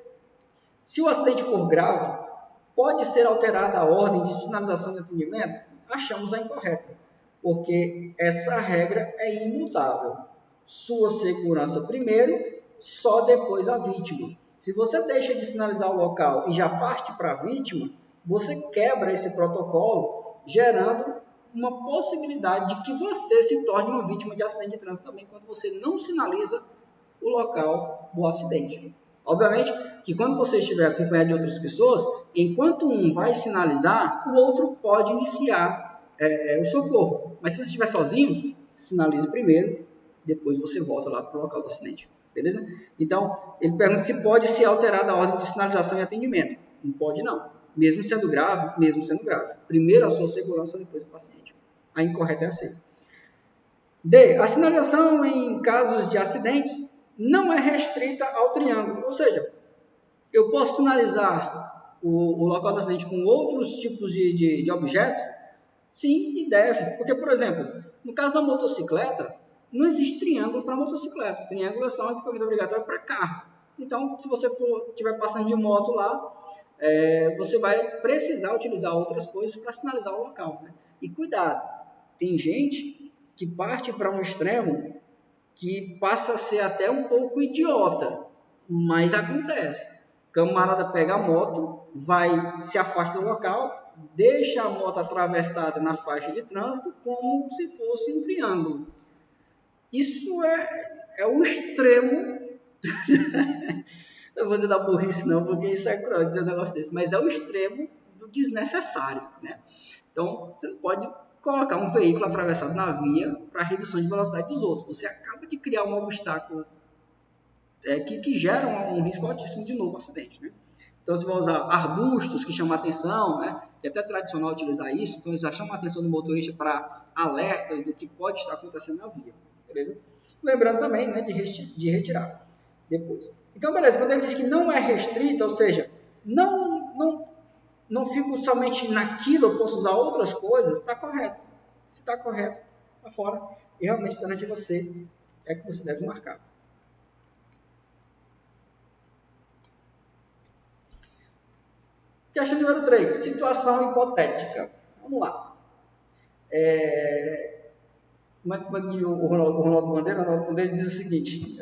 Se o acidente for grave, pode ser alterada a ordem de sinalização de atendimento? Achamos a incorreta, porque essa regra é imutável. Sua segurança primeiro, só depois a vítima. Se você deixa de sinalizar o local e já parte para a vítima, você quebra esse protocolo, gerando uma possibilidade de que você se torne uma vítima de acidente de trânsito também, quando você não sinaliza o local do acidente. Obviamente que quando você estiver acompanhado de outras pessoas, enquanto um vai sinalizar, o outro pode iniciar o socorro. Mas se você estiver sozinho, sinalize primeiro, depois você volta lá para o local do acidente. Beleza? Então, ele pergunta se pode ser alterada a ordem de sinalização e atendimento. Não pode não. Mesmo sendo grave, Primeiro a sua segurança, depois o paciente. A incorreta é a C. D. A sinalização em casos de acidentes não é restrita ao triângulo. Ou seja, eu posso sinalizar o local do acidente com outros tipos de objetos? Sim, e deve. Porque, por exemplo, no caso da motocicleta, não existe triângulo para motocicleta. Triângulo é só um equipamento obrigatório para carro. Então, se você estiver passando de moto lá, você vai precisar utilizar outras coisas para sinalizar o local, né? E cuidado, tem gente que parte para um extremo que passa a ser até um pouco idiota, mas acontece. O camarada pega a moto, se afasta do local, deixa a moto atravessada na faixa de trânsito como se fosse um triângulo. Isso é o extremo Eu vou dizer da burrice não, porque isso é cruel dizer um negócio desse, mas é o extremo do desnecessário, né? Então, você não pode colocar um veículo atravessado na via para redução de velocidade dos outros. Você acaba de criar um obstáculo que gera um risco altíssimo de novo acidente, né? Então, você vai usar arbustos que chamam a atenção, né? É até tradicional utilizar isso, então eles já chamam a atenção do motorista para alertas do que pode estar acontecendo na via, beleza? Lembrando também, né, de retirar depois. Então, beleza, quando ele diz que não é restrita, ou seja, não fico somente naquilo, eu posso usar outras coisas, está correto. Se está correto, está fora. E realmente está de você, é que você deve marcar. Questão número 3, situação hipotética. Vamos lá. Como é que o Ronaldo Bandeira diz o seguinte,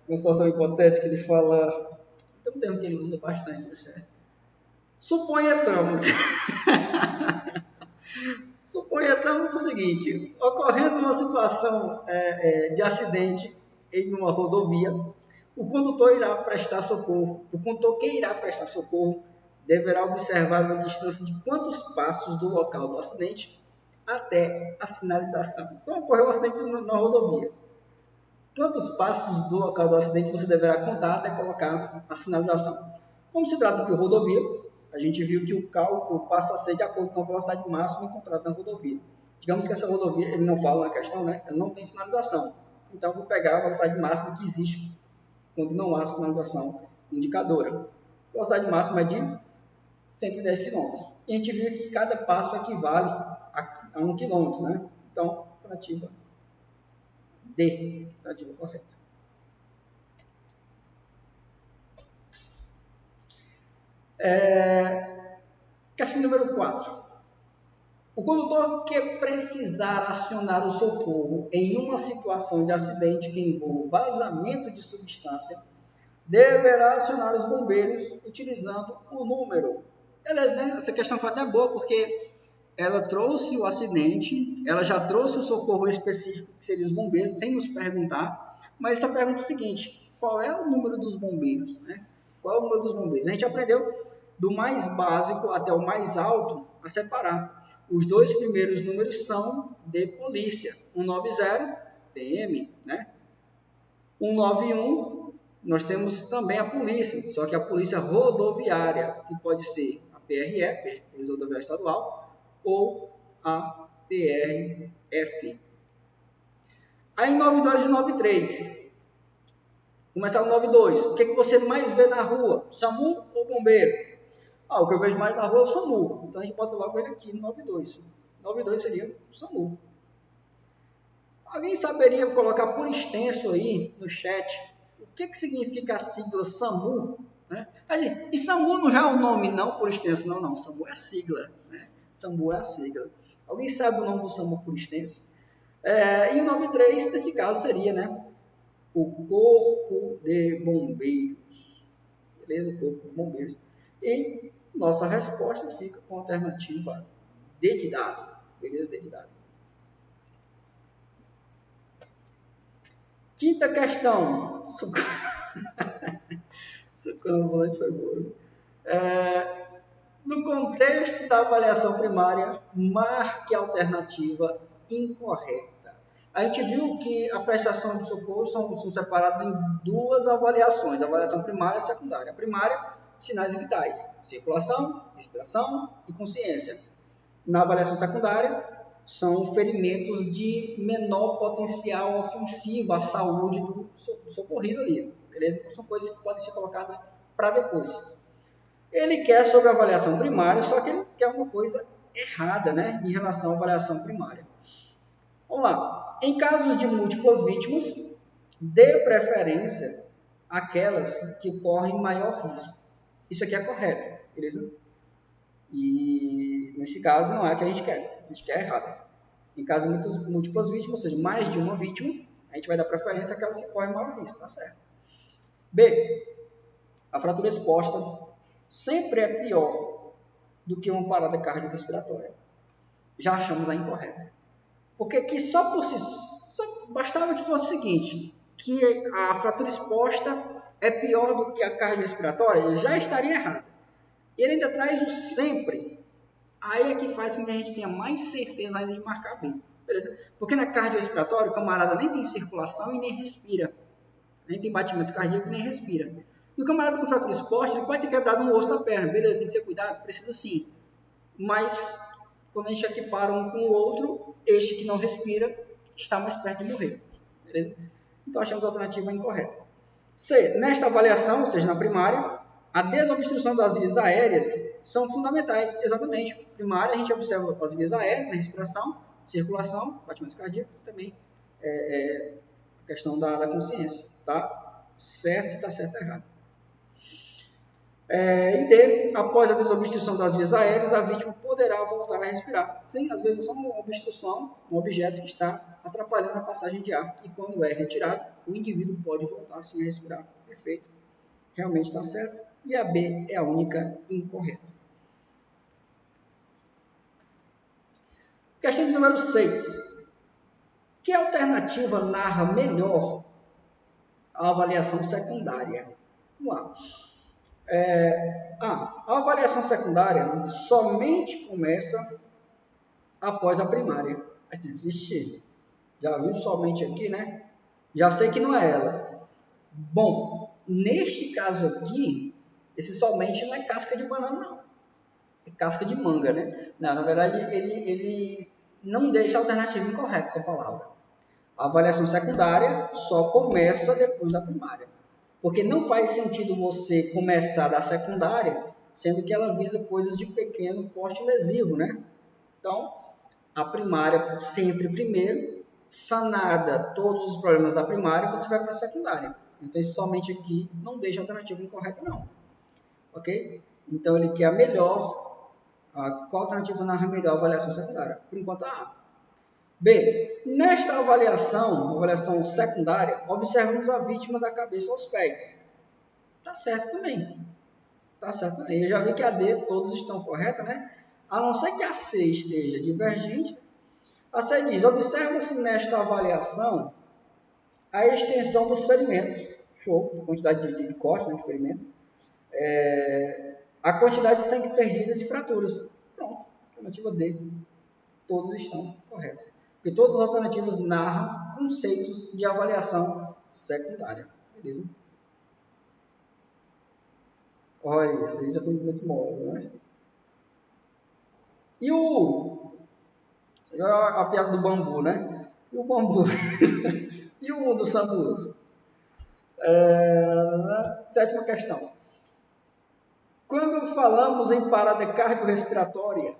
na situação hipotética ele fala, tem um termo que ele usa bastante, suponhamos o seguinte, ocorrendo uma situação de acidente em uma rodovia, o condutor que irá prestar socorro deverá observar uma distância de quantos passos do local do acidente até a sinalização. Então, ocorreu um acidente na rodovia. Quantos passos do local do acidente você deverá contar até colocar a sinalização? Como se trata de rodovia, a gente viu que o cálculo passa a ser de acordo com a velocidade máxima encontrada na rodovia. Digamos que essa rodovia, ele não fala na questão, né? Ela não tem sinalização. Então, eu vou pegar a velocidade máxima que existe quando não há sinalização indicadora. A velocidade máxima é de 110 km. E a gente viu que cada passo equivale a 1 km, né? Então, alternativa D, alternativa correta. Questão número 4. O condutor que precisar acionar o socorro em uma situação de acidente que envolva vazamento de substância, deverá acionar os bombeiros utilizando o número. Beleza, né? Essa questão foi até boa, porque ela trouxe o acidente, ela já trouxe o socorro específico, que seria os bombeiros, sem nos perguntar, mas só pergunta o seguinte, qual é o número dos bombeiros, né? Qual é o número dos bombeiros? A gente aprendeu do mais básico até o mais alto a separar. Os dois primeiros números são de polícia, 190, PM, né? 191, nós temos também a polícia, só que a polícia rodoviária, que pode ser a PRE, Polícia Rodoviária Estadual, ou a PRF. Aí 92 e 93. Começar o 92. O que você mais vê na rua? SAMU ou bombeiro? O que eu vejo mais na rua é o SAMU. Então a gente bota logo ele aqui no 92. 92 seria o SAMU. Alguém saberia colocar por extenso aí no chat o que significa a sigla SAMU? Né? E SAMU não já é o nome, não por extenso, não. SAMU é a sigla. Né? SAMU é a sigla. Alguém sabe o nome do SAMU por extenso? E o nome 3, nesse caso, seria, né? O Corpo de Bombeiros. Beleza? O Corpo de Bombeiros. E nossa resposta fica com a alternativa D de dado. Beleza? D de dado. Quinta questão. Socorro no volante foi boa. No contexto da avaliação primária, marque a alternativa incorreta. A gente viu que a prestação de socorro são separadas em duas avaliações, a avaliação primária e secundária. A primária, sinais vitais, circulação, respiração e consciência. Na avaliação secundária, são ferimentos de menor potencial ofensivo à saúde do socorrido ali, beleza? Então, são coisas que podem ser colocadas para depois. Ele quer sobre a avaliação primária, só que ele quer uma coisa errada, né, em relação à avaliação primária. Vamos lá. Em casos de múltiplas vítimas, dê preferência àquelas que correm maior risco. Isso aqui é correto, beleza? E nesse caso não é o que a gente quer. A gente quer errado. Em caso de múltiplas vítimas, ou seja, mais de uma vítima, a gente vai dar preferência àquelas que correm maior risco, tá certo? B. A fratura exposta sempre é pior do que uma parada cardiorrespiratória. Já achamos a incorreta. Porque que só bastava que fosse o seguinte, que a fratura exposta é pior do que a cardiorrespiratória, ele já estaria errado. Ele ainda traz o sempre. Aí é que faz com que a gente tenha mais certeza ainda de marcar bem. Beleza? Porque na cardiorrespiratória, o camarada nem tem circulação e nem respira. Nem tem batimento cardíaco e nem respira. E o camarada com fratura exposta, ele pode ter quebrado um osso da perna. Beleza, tem que ser cuidado, precisa sim. Mas, quando a gente equipara um com o outro, este que não respira está mais perto de morrer. Beleza? Então, achamos a alternativa incorreta. C. Nesta avaliação, ou seja, na primária, a desobstrução das vias aéreas são fundamentais. Exatamente. Primária, a gente observa as vias aéreas, na respiração, circulação, batimentos cardíacos, também a questão da consciência. Tá certo, se está certo ou errado. E D. Após a desobstrução das vias aéreas, a vítima poderá voltar a respirar. Sim, às vezes é só uma obstrução, um objeto que está atrapalhando a passagem de ar. E quando é retirado, o indivíduo pode voltar sim a respirar. Perfeito. Realmente está certo. E a B é a única incorreta. Questão de número 6. Que alternativa narra melhor a avaliação secundária? Vamos lá. A avaliação secundária somente começa após a primária. Aí você diz, já viu somente aqui, né? Já sei que não é ela. Bom, neste caso aqui, esse somente não é casca de banana, não. É casca de manga, né? Não, na verdade, ele não deixa a alternativa incorreta, essa palavra. A avaliação secundária só começa depois da primária. Porque não faz sentido você começar da secundária, sendo que ela visa coisas de pequeno porte lesivo, né? Então, a primária sempre primeiro, sanada todos os problemas da primária, você vai para a secundária. Então, esse somente aqui não deixa a alternativa incorreta, não. Ok? Então, ele quer a melhor. Qual alternativa narra melhor a avaliação secundária? Por enquanto, a A. B. Nesta avaliação secundária, observamos a vítima da cabeça aos pés. Tá certo também. Tá certo também. Eu já vi que a D, todos estão corretas, né? A não ser que a C esteja divergente. A C diz, observa-se nesta avaliação a extensão dos ferimentos. Show, a quantidade de cortes, né, de ferimentos. A quantidade de sangue perdidas e fraturas. Pronto, alternativa D. Todos estão corretos. Porque todas as alternativas narram conceitos de avaliação secundária. Beleza? Olha, isso aí já tem muito mole, né? E a piada do bambu, né? E o bambu? E o do sambu? Sétima questão. Quando falamos em parada cardiorrespiratória,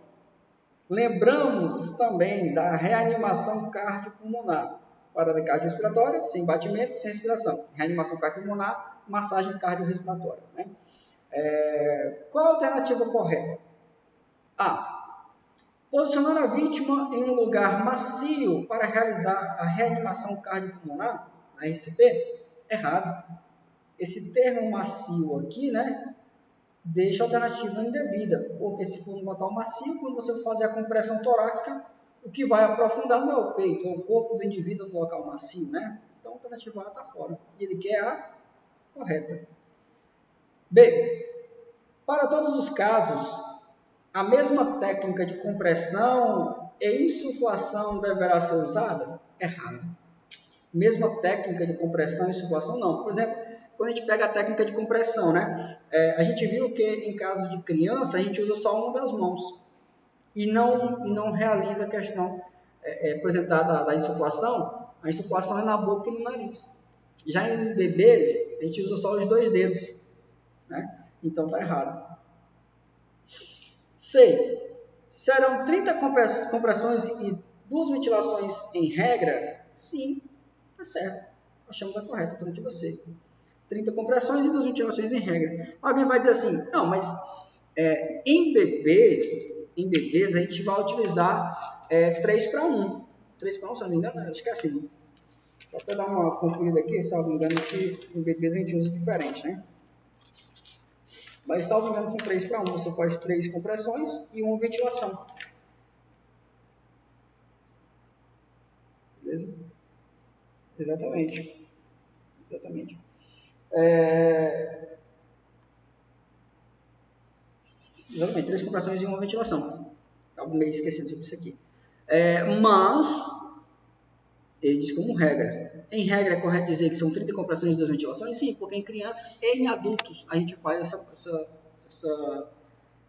lembramos também da reanimação cardiopulmonar. Parada cardiorrespiratória, sem batimento, sem respiração. Reanimação cardiopulmonar, massagem cardiorrespiratória. Né? Qual a alternativa correta? A. Posicionar a vítima em um lugar macio para realizar a reanimação cardiopulmonar, a RCP? Errado. Esse termo macio aqui, né? Deixa a alternativa indevida, porque se for no local macio, quando você fazer a compressão torácica, o que vai aprofundar não é o peito, é o corpo do indivíduo no local macio, né? Então a alternativa A está fora. E ele quer a correta. B. Para todos os casos, a mesma técnica de compressão e insuflação deverá ser usada? Errado. Mesma técnica de compressão e insuflação, não. Por exemplo, quando a gente pega a técnica de compressão, né? A gente viu que em caso de criança a gente usa só uma das mãos e não realiza a questão, por exemplo, da insuflação. A insuflação é na boca e no nariz. Já em bebês a gente usa só os 2 dedos, né? Então está errado. C. Serão 30 compressões e 2 ventilações em regra? Sim, está certo. Achamos a correta alternativa C. 30 compressões e 2 ventilações em regra. Alguém vai dizer assim, não, mas em bebês a gente vai utilizar 3 para 1. 3 para 1, se não me engano, acho que é assim. Vou até dar uma conferida aqui, se não me engano, que em bebês a gente usa diferente, né? Mas, salvo engano, são 3 para 1. Você faz 3 compressões e 1 ventilação. Beleza? Exatamente. Exatamente. Exatamente, 3 compressões e uma ventilação. Estava meio esquecido sobre isso aqui. Mas, ele diz como regra. Em regra, é correto dizer que são 30 compressões e 2 ventilações? Sim, porque em crianças e em adultos a gente faz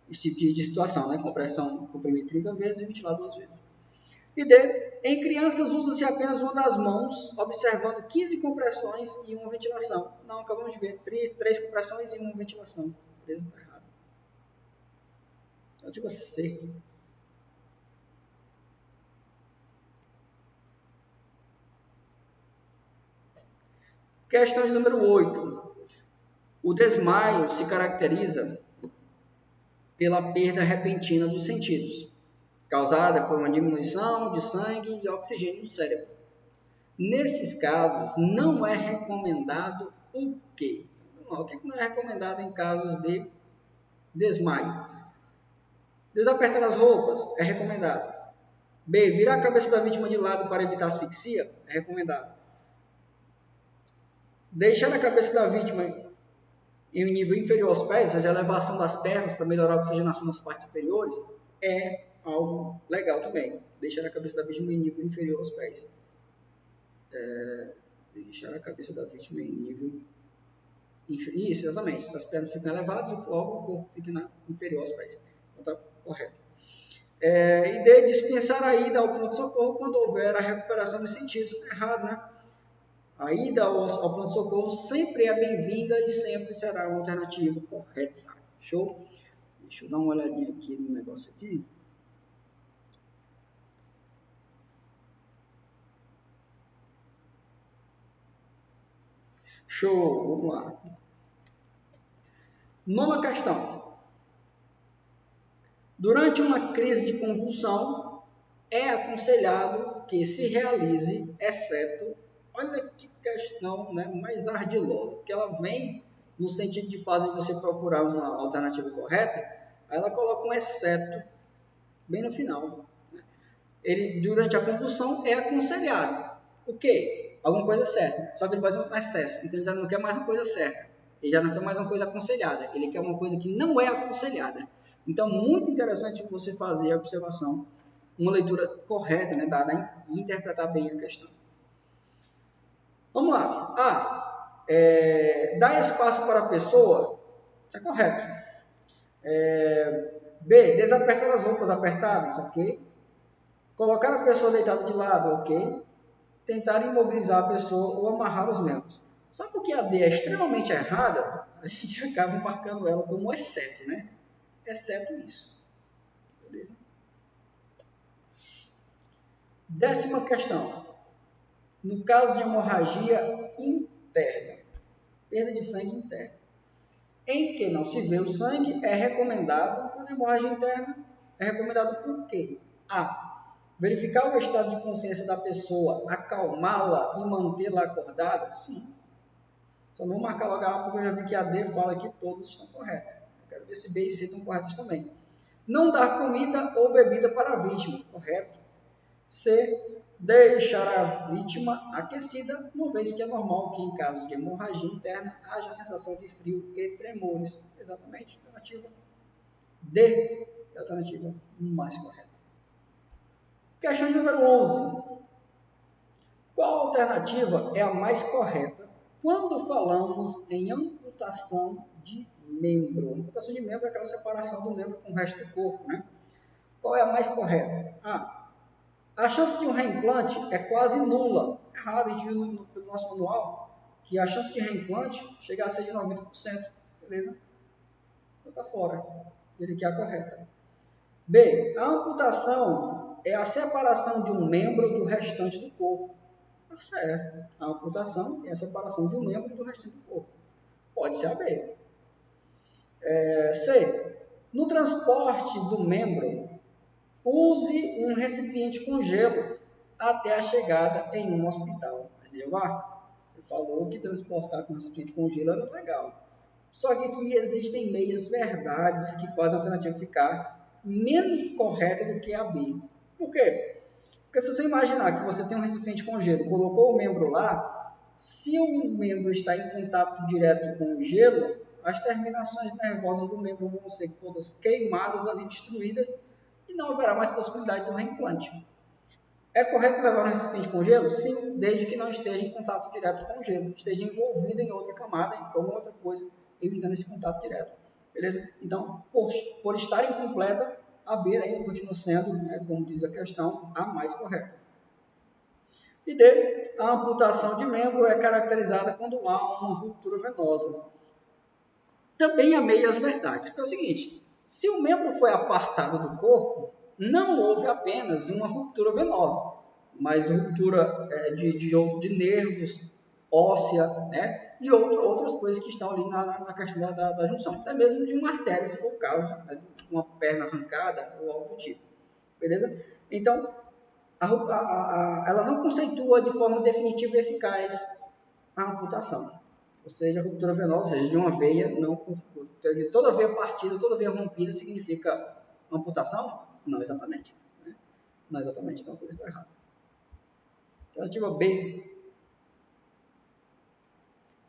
esse tipo de situação, né? Compressão, comprimir 30 vezes e ventilar 2 vezes. E D, em crianças usa-se apenas uma das mãos, observando 15 compressões e uma ventilação. Não, acabamos de ver 3 compressões e uma ventilação. Beleza? Está errado. Eu digo C. Questão de número 8. O desmaio se caracteriza pela perda repentina dos sentidos, causada por uma diminuição de sangue e oxigênio no cérebro. Nesses casos, não é recomendado o quê? O que não é recomendado em casos de desmaio? Desapertar as roupas é recomendado. B. Virar a cabeça da vítima de lado para evitar asfixia é recomendado. Deixar a cabeça da vítima em um nível inferior aos pés, ou seja, a elevação das pernas para melhorar a oxigenação nas partes superiores, é algo legal também. Deixar a cabeça da vítima em nível inferior aos pés. Deixar a cabeça da vítima em nível inferior. Isso, exatamente. Se as pernas ficam elevadas, logo o corpo fica inferior aos pés. Então está correto. E D. Dispensar a ida ao pronto-socorro quando houver a recuperação dos sentidos. Errado, né? A ida ao pronto-socorro sempre é bem-vinda e sempre será uma alternativa correta. Show? Deixa eu dar uma olhadinha aqui no negócio aqui. Show, vamos lá. Nona questão. Durante uma crise de convulsão, é aconselhado que se realize, exceto, olha que questão, né, mais ardilosa, porque ela vem no sentido de fazer você procurar uma alternativa correta, aí ela coloca um exceto bem no final. Ele, durante a convulsão, é aconselhado. O quê? Alguma coisa certa. Só que ele faz um excesso. Então ele já não quer mais uma coisa certa. Ele já não quer mais uma coisa aconselhada. Ele quer uma coisa que não é aconselhada. Então, muito interessante você fazer a observação, uma leitura correta, né, dada e interpretar bem a questão. Vamos lá. A. Dar espaço para a pessoa. É correto. B. Desapertar as roupas apertadas. Ok. Colocar a pessoa deitada de lado. Ok. Tentar imobilizar a pessoa ou amarrar os membros. Só porque a D é extremamente errada, a gente acaba marcando ela como exceto, né? Exceto isso. Beleza? 10ª questão. No caso de hemorragia interna, perda de sangue interna, em que não se vê o sangue, é recomendado, quando a hemorragia interna, é recomendado por quê? A. Verificar o estado de consciência da pessoa, acalmá-la e mantê-la acordada? Sim. Só não vou marcar logo A, porque eu já vi que a D fala que todos estão corretos. Eu quero ver se B e C estão corretos também. Não dar comida ou bebida para a vítima. Correto. C. Deixar a vítima aquecida, uma vez que é normal que em caso de hemorragia interna haja sensação de frio e tremores. Exatamente. Alternativa D é a alternativa mais correta. Questão número 11. Qual alternativa é a mais correta quando falamos em amputação de membro? Amputação de membro é aquela separação do membro com o resto do corpo, né? Qual é a mais correta? A chance de um reimplante é quase nula. Errado, a gente viu no nosso manual que a chance de reimplante chega a ser de 90%. Beleza? Então tá fora. Ele quer a correta. B. A amputação é a separação de um membro do restante do corpo. Tá certo. A amputação é a separação de um membro do restante do corpo. Pode ser a B. C. No transporte do membro, use um recipiente com gelo até a chegada em um hospital. Você falou que transportar com recipiente com gelo era legal. Só que aqui existem meias verdades que fazem a alternativa ficar menos correta do que a B. Por quê? Porque se você imaginar que você tem um recipiente com gelo, colocou o membro lá, Se o membro está em contato direto com o gelo, as terminações nervosas do membro vão ser todas queimadas ali, destruídas, e não haverá mais possibilidade de um reimplante. É correto levar um recipiente com gelo? Sim, desde que não esteja em contato direto com o gelo, esteja envolvido em outra camada, em alguma outra coisa, evitando esse contato direto. Beleza? Então, por estar incompleta, a B ainda continua sendo, como diz a questão, a mais correta. E D, a amputação de membro é caracterizada quando há uma ruptura venosa. Também há meias verdades, porque é o seguinte, se o membro foi apartado do corpo, não houve apenas uma ruptura venosa, mas ruptura de nervos, óssea, né? E outras coisas que estão ali na questão da junção, até mesmo de uma artéria, se for o caso, né? De uma perna arrancada ou algo do tipo. Beleza? Então, ela não conceitua de forma definitiva e eficaz a amputação. Ou seja, a ruptura venosa, ou seja, de uma veia, toda veia partida, toda veia rompida significa amputação? Não exatamente. Né? Não exatamente, então a coisa está errada. Alternativa B.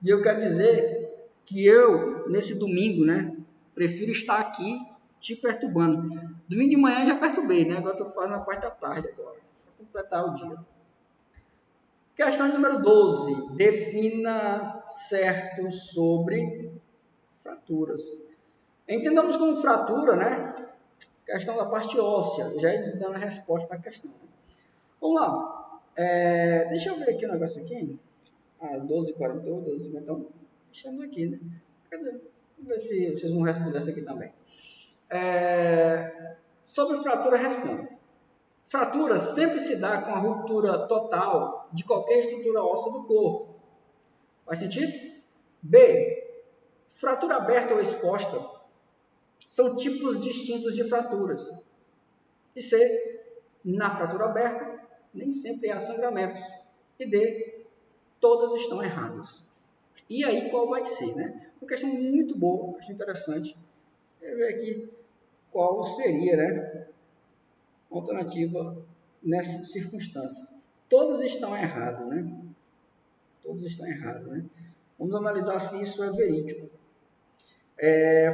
E eu quero dizer que eu, nesse domingo, né, prefiro estar aqui te perturbando. Domingo de manhã já perturbei, né? Agora estou fazendo a parte da tarde agora, para completar o dia. Questão número 12. Defina certo sobre fraturas. Entendamos como fratura, né? Questão da parte óssea. Já dando a resposta para a questão. Né? Vamos lá. Deixa eu ver aqui o negócio aqui. 12h42, 12h50. Então, estamos aqui, né? Vamos ver se vocês vão responder essa aqui também. Sobre fratura, respondo. Fratura sempre se dá com a ruptura total de qualquer estrutura óssea do corpo. Faz sentido? B. Fratura aberta ou exposta são tipos distintos de fraturas. E C. Na fratura aberta, nem sempre há sangramentos. E D. Todas estão erradas. E aí, qual vai ser, né? Uma questão muito boa, uma questão interessante. Vamos ver aqui qual seria, né? Alternativa nessa circunstância. Todas estão erradas, né? Todas estão erradas, né? Vamos analisar se isso é verídico.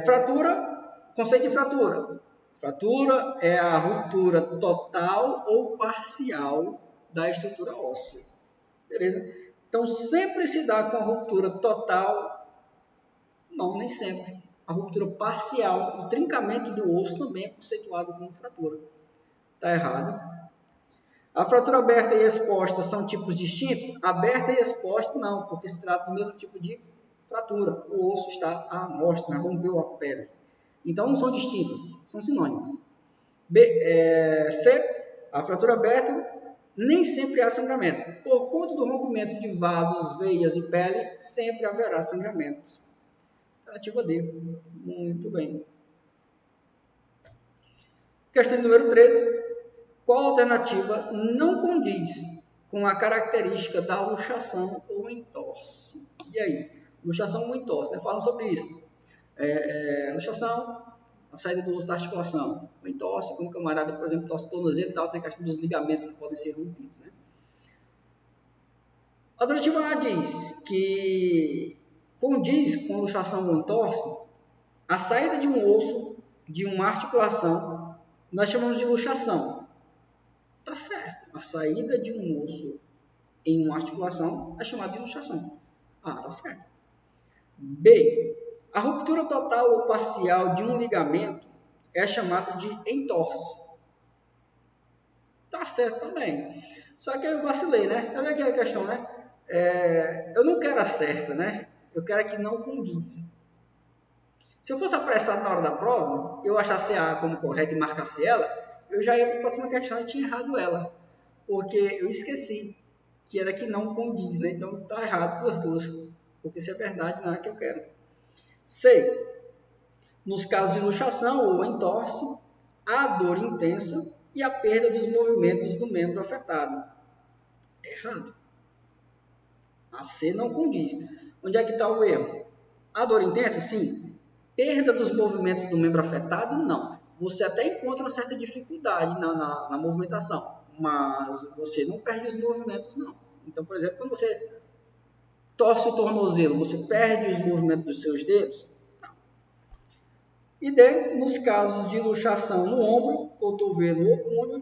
Fratura, conceito de fratura. Fratura é a ruptura total ou parcial da estrutura óssea. Beleza? Então, sempre se dá com a ruptura total? Não, nem sempre. A ruptura parcial, o trincamento do osso também é conceituado como fratura. Está errado. A fratura aberta e exposta são tipos distintos? Aberta e exposta não, porque se trata do mesmo tipo de fratura. O osso está à mostra, rompeu a pele. Então não são distintas, são sinônimas. C. A fratura aberta nem sempre há sangramento. Por conta do rompimento de vasos, veias e pele, sempre haverá sangramentos. Alternativa D. Muito bem. Questão número 13. Qual alternativa não condiz com a característica da luxação ou entorse? E aí? Luxação ou entorse, né? Falam sobre isso. Luxação, a saída do osso da articulação. O entorse, como o camarada, por exemplo, torce o tornozelo e tal, tem a questão dos ligamentos que podem ser rompidos, né? A alternativa A diz que condiz com luxação ou entorse a saída de um osso de uma articulação, nós chamamos de luxação. Tá certo. A saída de um osso em uma articulação é chamada de luxação. Tá certo. B. A ruptura total ou parcial de um ligamento é chamada de entorse. Tá certo também. Só que eu vacilei, né? Olha aqui a questão, né? Eu não quero a certa, né? Eu quero a que não condiz. Se eu fosse apressado na hora da prova, eu achasse A como correta e marcasse ela, eu já ia para a próxima questão e tinha errado ela. Porque eu esqueci que era que não condiz, né? Então está errado por duas. Porque se é verdade, não é que eu quero. C. Nos casos de luxação ou entorse, há dor intensa e a perda dos movimentos do membro afetado. Errado. A C não condiz. Onde é que está o erro? A dor intensa? Sim. Perda dos movimentos do membro afetado? Não. Você até encontra uma certa dificuldade na movimentação, mas você não perde os movimentos, não. Então, por exemplo, quando você torce o tornozelo, você perde os movimentos dos seus dedos? Não. E D, nos casos de luxação no ombro, cotovelo ou punho,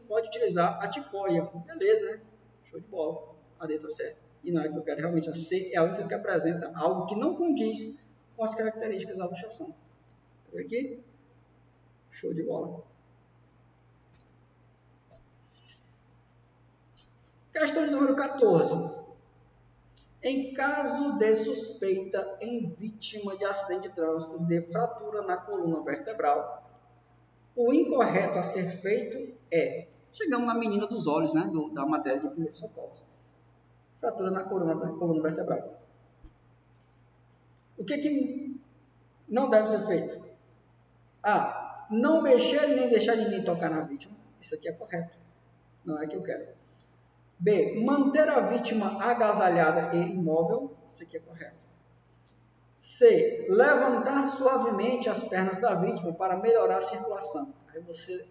pode utilizar a tipóia. Beleza, né? Show de bola. A D está certa. E não é que eu quero realmente. A C é a única que apresenta algo que não condiz com as características da luxação. Tá aqui? Show de bola. Questão de número 14. Em caso de suspeita em vítima de acidente de trânsito de fratura na coluna vertebral, o incorreto a ser feito é... Chegamos na menina dos olhos, né, da matéria de primeiro socorro. Fratura na coluna vertebral. O que não deve ser feito? A. Não mexer nem deixar ninguém tocar na vítima. Isso aqui é correto. Não é que eu quero. B. Manter a vítima agasalhada e imóvel. Isso aqui é correto. C. Levantar suavemente as pernas da vítima para melhorar a circulação. Aí você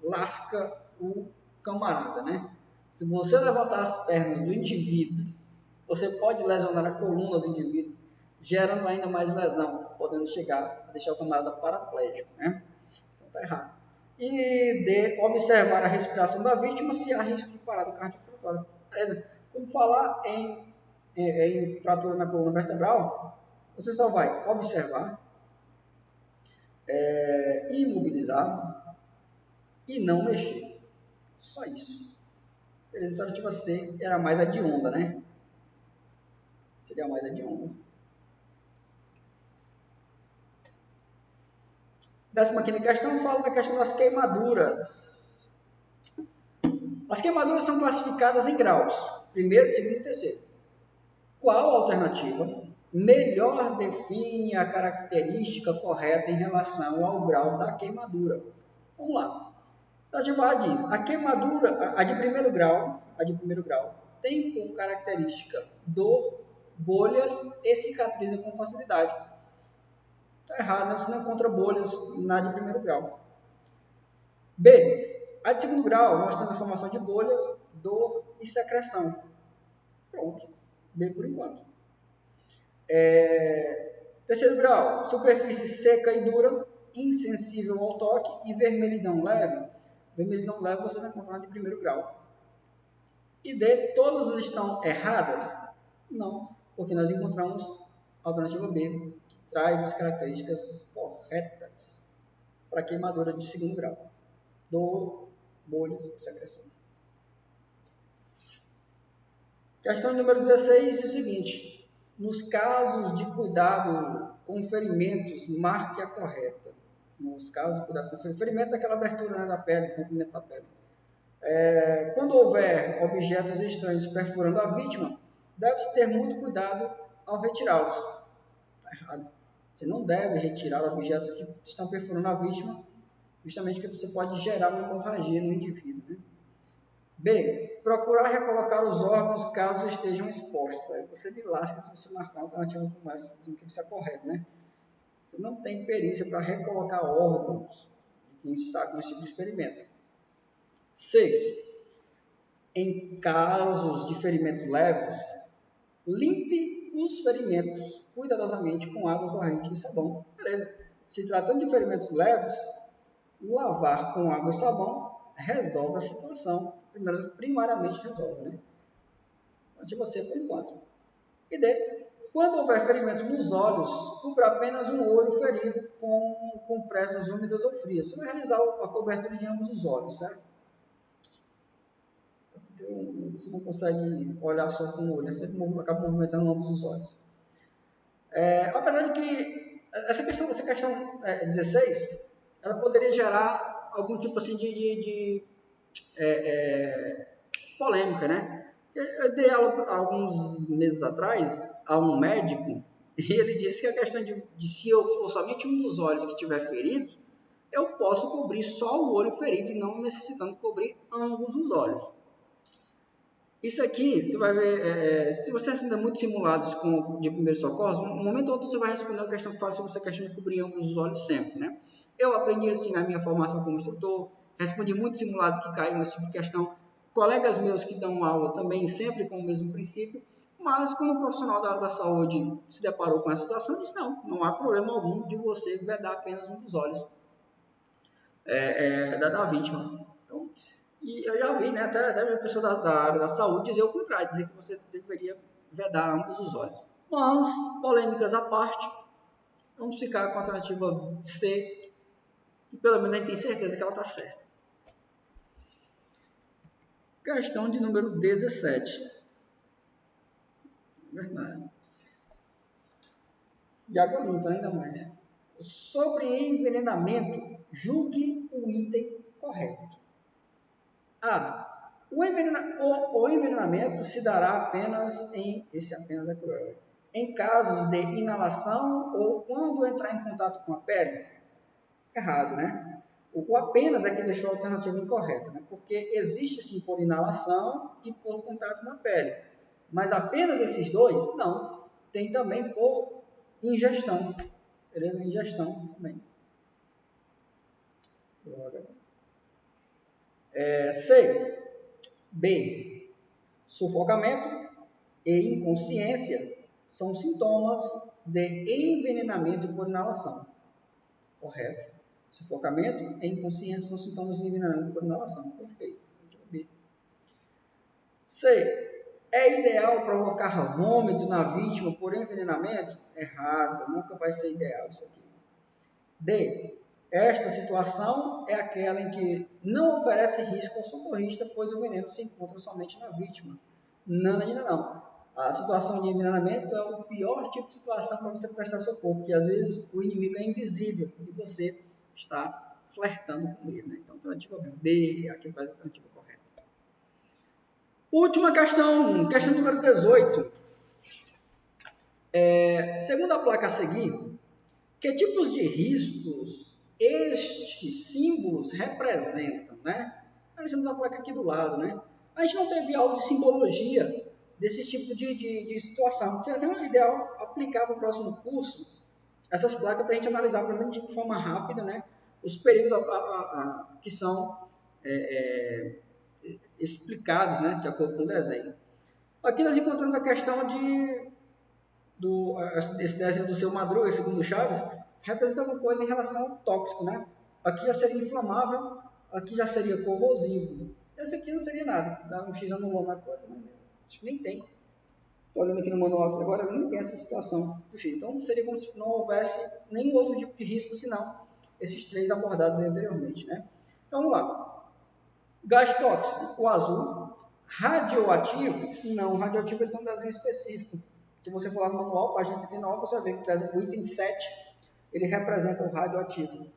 lasca o camarada, né? Se você levantar as pernas do indivíduo, você pode lesionar a coluna do indivíduo, gerando ainda mais lesão, podendo chegar a deixar o camarada paraplégico, né? Então tá errado. E D. Observar a respiração da vítima se há risco de parada cardiorrespiratória. Beleza? Como falar em fratura na coluna vertebral, você só vai observar, imobilizar e não mexer. Só isso. Beleza? Então a alternativa C era mais a de onda, né? Seria mais a de onda. 15ª questão fala da questão das queimaduras. As queimaduras são classificadas em graus. Primeiro, segundo e terceiro. Qual alternativa melhor define a característica correta em relação ao grau da queimadura? Vamos lá. A alternativa A diz: a queimadura, a de primeiro grau, tem como característica dor, bolhas e cicatriza com facilidade. Está errado, né? Você não encontra bolhas na de primeiro grau. B. A de segundo grau, mostrando a formação de bolhas, dor e secreção. Pronto. B por enquanto. Terceiro grau, superfície seca e dura, insensível ao toque e vermelhidão leve. Vermelhidão leve você vai encontrar de primeiro grau. E D, todas estão erradas? Não, porque nós encontramos a alternativa B, que traz as características corretas para queimadura de segundo grau. Dor, bolhas e secreção. Questão número 16 diz o seguinte: nos casos de cuidado com ferimentos, marque a correta. Nos casos de cuidado com ferimento, é aquela abertura, né, da pele, comprimento da pele. Quando houver objetos estranhos perfurando a vítima, deve-se ter muito cuidado ao retirá-los. Está errado. Você não deve retirar objetos que estão perfurando a vítima, justamente porque você pode gerar uma hemorragia no indivíduo, né? B. Procurar recolocar os órgãos caso estejam expostos. Aí você me lasca se você marcar uma alternativa como essa, dizendo que isso é correto, né? Você não tem perícia para recolocar órgãos de quem está com esse tipo de ferimento. C. Em casos de ferimentos leves, limpe os ferimentos cuidadosamente com água corrente e sabão. Beleza. Se tratando de ferimentos leves, lavar com água e sabão resolve a situação. Primariamente resolve, né? Ante você por enquanto. E D. Quando houver ferimento nos olhos, cubra apenas um olho ferido com compressas úmidas ou frias. Você vai realizar a cobertura de ambos os olhos, certo? Você não consegue olhar só com o olho, você acaba movimentando ambos os olhos. Apesar de que essa questão 16, ela poderia gerar algum tipo assim de polêmica, né? Eu dei aula alguns meses atrás a um médico e ele disse que a questão de se eu for somente um dos olhos que estiver ferido, eu posso cobrir só o olho ferido e não necessitando cobrir ambos os olhos. Isso aqui, você vai ver, se você responder muitos simulados de primeiros socorros, no momento ou outro você vai responder a questão que fala se você quer cobrir ambos os olhos sempre, né? Eu aprendi assim na minha formação como instrutor, respondi muitos simulados que caíram nesse tipo de questão, colegas meus que dão aula também sempre com o mesmo princípio, Mas quando o profissional da área da saúde se deparou com essa situação, disse, não há problema algum de você vedar apenas um dos olhos da vítima. Então, e eu já vi, né, até uma pessoa da área da saúde dizer o contrário, dizer que você deveria vedar ambos os olhos. Mas, polêmicas à parte, vamos ficar com a alternativa C, que pelo menos a gente tem certeza que ela está certa. Questão de número 17. Verdade. E água limpa, ainda mais. Sobre envenenamento, julgue o item correto. A. O envenenamento se dará apenas em... Esse apenas é cruel. Em casos de inalação ou quando entrar em contato com a pele. Errado, né? O apenas é que deixou a alternativa incorreta, né? Porque existe sim por inalação e por contato na pele. Mas apenas esses dois? Não. Tem também por ingestão. Beleza? Ingestão também. C. B. Sufocamento e inconsciência são sintomas de envenenamento por inalação. Correto. Sufocamento e inconsciência são sintomas de envenenamento por inalação. Perfeito. B. C. É ideal provocar vômito na vítima por envenenamento? Errado. Nunca vai ser ideal isso aqui. D. Esta situação é aquela em que não oferece risco ao socorrista, pois o veneno se encontra somente na vítima. Não, ainda não. A situação de envenenamento é o pior tipo de situação para você prestar socorro, porque às vezes o inimigo é invisível e você está flertando com ele. Né? Então, alternativa B, aqui faz a alternativa correta. Última questão, questão número 18. Segundo a placa a seguir, que tipos de riscos estes símbolos representam, né? Nós temos a placa aqui do lado, né? A gente não teve aula de simbologia desse tipo de situação. Seria até um ideal aplicar para o próximo curso essas placas para a gente analisar, pelo menos de forma rápida, né? Os perigos que são explicados, né? De acordo com o desenho. Aqui nós encontramos a questão esse desenho do seu Madruga, segundo Chaves, representa alguma coisa em relação ao tóxico, né? Aqui já seria inflamável, aqui já seria corrosivo. Esse aqui não seria nada, dá um X anulou na coisa, né? Acho que nem tem. Estou olhando aqui no manual agora, não tem essa situação do X. Então seria como se não houvesse nenhum outro tipo de risco, senão esses três abordados anteriormente, né? Então vamos lá. Gás tóxico, o azul. Radioativo? Não, radioativo ele tem um desenho específico. Se você for lá no manual, página 39, você vai ver que o item 7 ele representa o radioativo.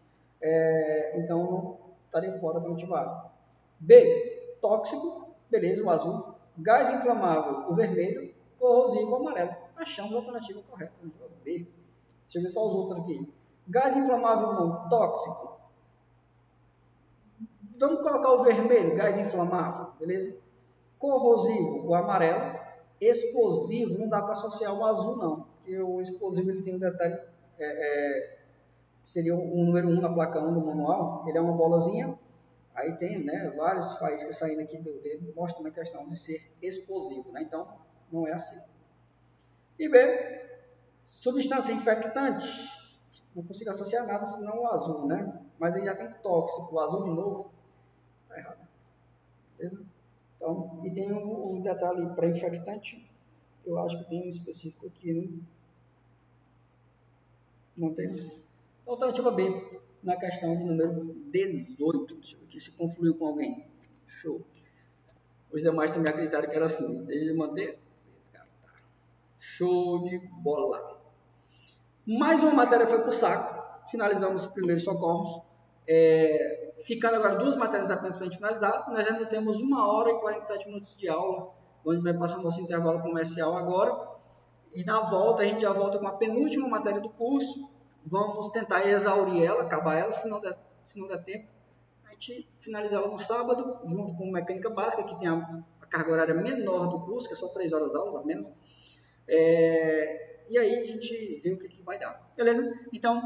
Então, não estaria fora da alternativa A. B. Tóxico, beleza, o azul. Gás inflamável, o vermelho. Corrosivo, o amarelo. Achamos a alternativa correta, alternativa B. Deixa eu ver só os outros aqui. Gás inflamável não, tóxico. Vamos colocar o vermelho, gás inflamável, beleza? Corrosivo, o amarelo. Explosivo, não dá para associar o azul, não. Porque o explosivo ele tem um detalhe, seria o número 1 na placa 1 do manual. Ele é uma bolazinha, aí tem, né, vários faíscas saindo aqui dele, mostrando a questão de ser explosivo, né? Então, não é assim. E B, substância infectante. Não consigo associar nada senão o azul, né? Mas ele já tem tóxico, o azul de novo, tá errado. Beleza? Então, e tem um detalhe para infectante, eu acho que tem um específico aqui, né? Não tem. Então, alternativa B, na questão de número 18. Deixa eu ver aqui se confluiu com alguém. Show. Os demais também acreditaram que era assim. Deixa eu manter. Descartar. Show de bola. Mais uma matéria foi para o saco. Finalizamos os primeiros socorros. Ficando agora 2 matérias apenas para a gente finalizar. Nós ainda temos 1 hora e 47 minutos de aula, onde vai passar o nosso intervalo comercial agora. E na volta, a gente já volta com a penúltima matéria do curso. Vamos tentar exaurir ela, acabar ela, se não der tempo. A gente finaliza ela no sábado, junto com mecânica básica, que tem a carga horária menor do curso, que é só 3 horas aulas, a menos. E aí a gente vê o que vai dar. Beleza? Então,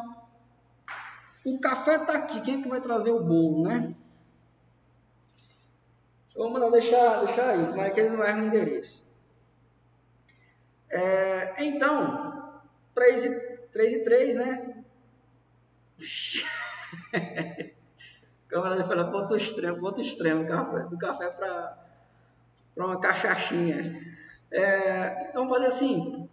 o café está aqui. Quem é que vai trazer o bolo, né? Vamos lá deixar aí, mas que ele não erra o endereço. Então, 3 e 3, né? Camarada fala ponto extremo, do café para uma cachaçinha. Então, fazer assim,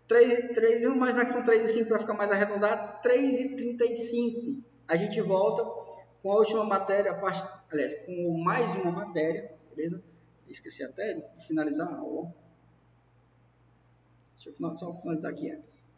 3, vamos imaginar que são 3 e 5 para ficar mais arredondado, 3 e 35. A gente volta com a última matéria, aliás, com mais uma matéria, beleza? Esqueci até de finalizar a aula. Deixa eu só finalizar aqui antes.